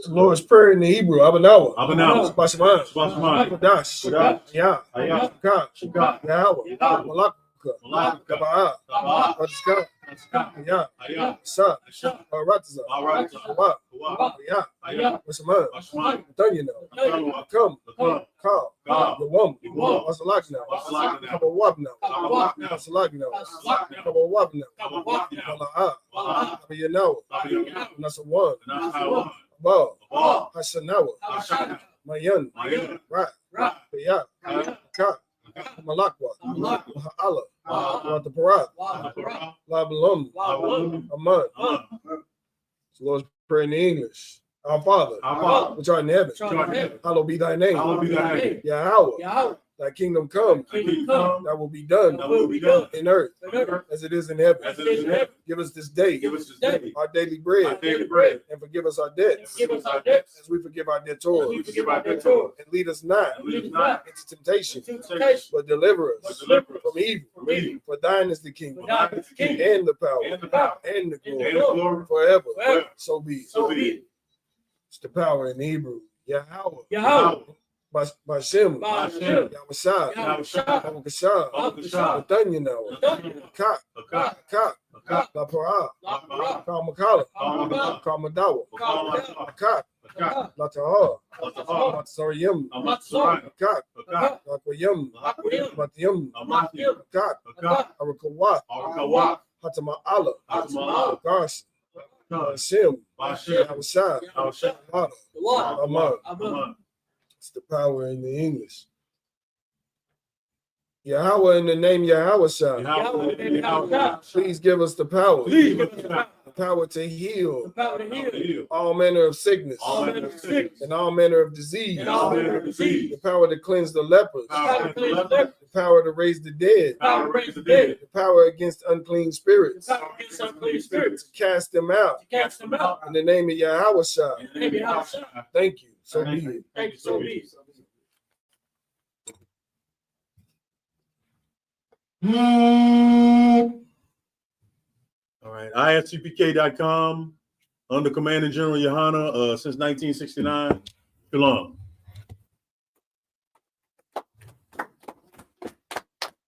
Lord's Prayer in the Hebrew, Abanawa. Abanawa. Bashaman. Dash. Ya. Shika. Yahweh. Malaka. Kaba'a. Ratiska. Ya. Sa. Ratiza. Ya. Washaman. Tanyana. Come. Call. The woman. Wasalakna. Kabawabna. Wasalakna. Kabawabna. Mala'a. Abiyanawa. Nasawan. Ba, Hasanawa, Mayan, Rat, Ya, Ka, Malakwa, Mahala, Rataparat, Labalum, Aman. So Lord's Prayer in English. Our Father, which art in heaven, hallowed be thy name. Yahweh, Thy kingdom come. Kingdom come. That will be done. That will be done. In earth. In earth. As it is in heaven. As it is in heaven. Give us this day. Give us this day. Our daily bread. Our daily bread. And forgive us our debts. Give us our debts. As we forgive our As debtors. we forgive our debtors. And lead us not And lead us not into temptation. into temptation. But deliver But us deliver us from evil. from evil. For thine is the kingdom. For thine is the kingdom. And the power. And the power. And the And the glory. glory. Forever. Forever. So be it. So be it. It's the power in Hebrew. Yahweh. Yahweh. Bashem. Bashem. Yahweh. Yahweh. Abakashah. Abakashah. Nathanyanawa. Nathanyanawa. Kak. Kak. Kak. Kak. La Parah. La Parah. Kalmakala. Kalmakala. Kalmadawa. Kalmadawa. Kak. Kak. La Tahar. Tahar. Matsariyam. Amatsariyam. Kak. Kak. Lakwayam. Lakwayam. Matiyam. Amatiyam. Kak. Kak. Arakawat. Arakawat. Hatama'ala. Hatama'ala. Garsi. Bashem. Bashem. Yahweh. Yahweh. Lada. The Lord. Aman. Amen. It's the power in the English. Yahweh in the name Yahweh. Yahweh. Please give us the power. Please give us the power. The power to heal. The power to heal. All manner of sickness. All manner of sickness. And all manner of disease. And all manner of disease. The power to cleanse the lepers. The power to cleanse the lepers. The power to raise the dead. The power to raise the dead. The power against unclean spirits. The power against unclean spirits. To cast them out. To cast them out. In the name of Yahweh. In the name of Yahweh. Thank you. So be it. Thank you. So be it. All right. ISUPK.com under Commander General Yohana since 1969. Shalom.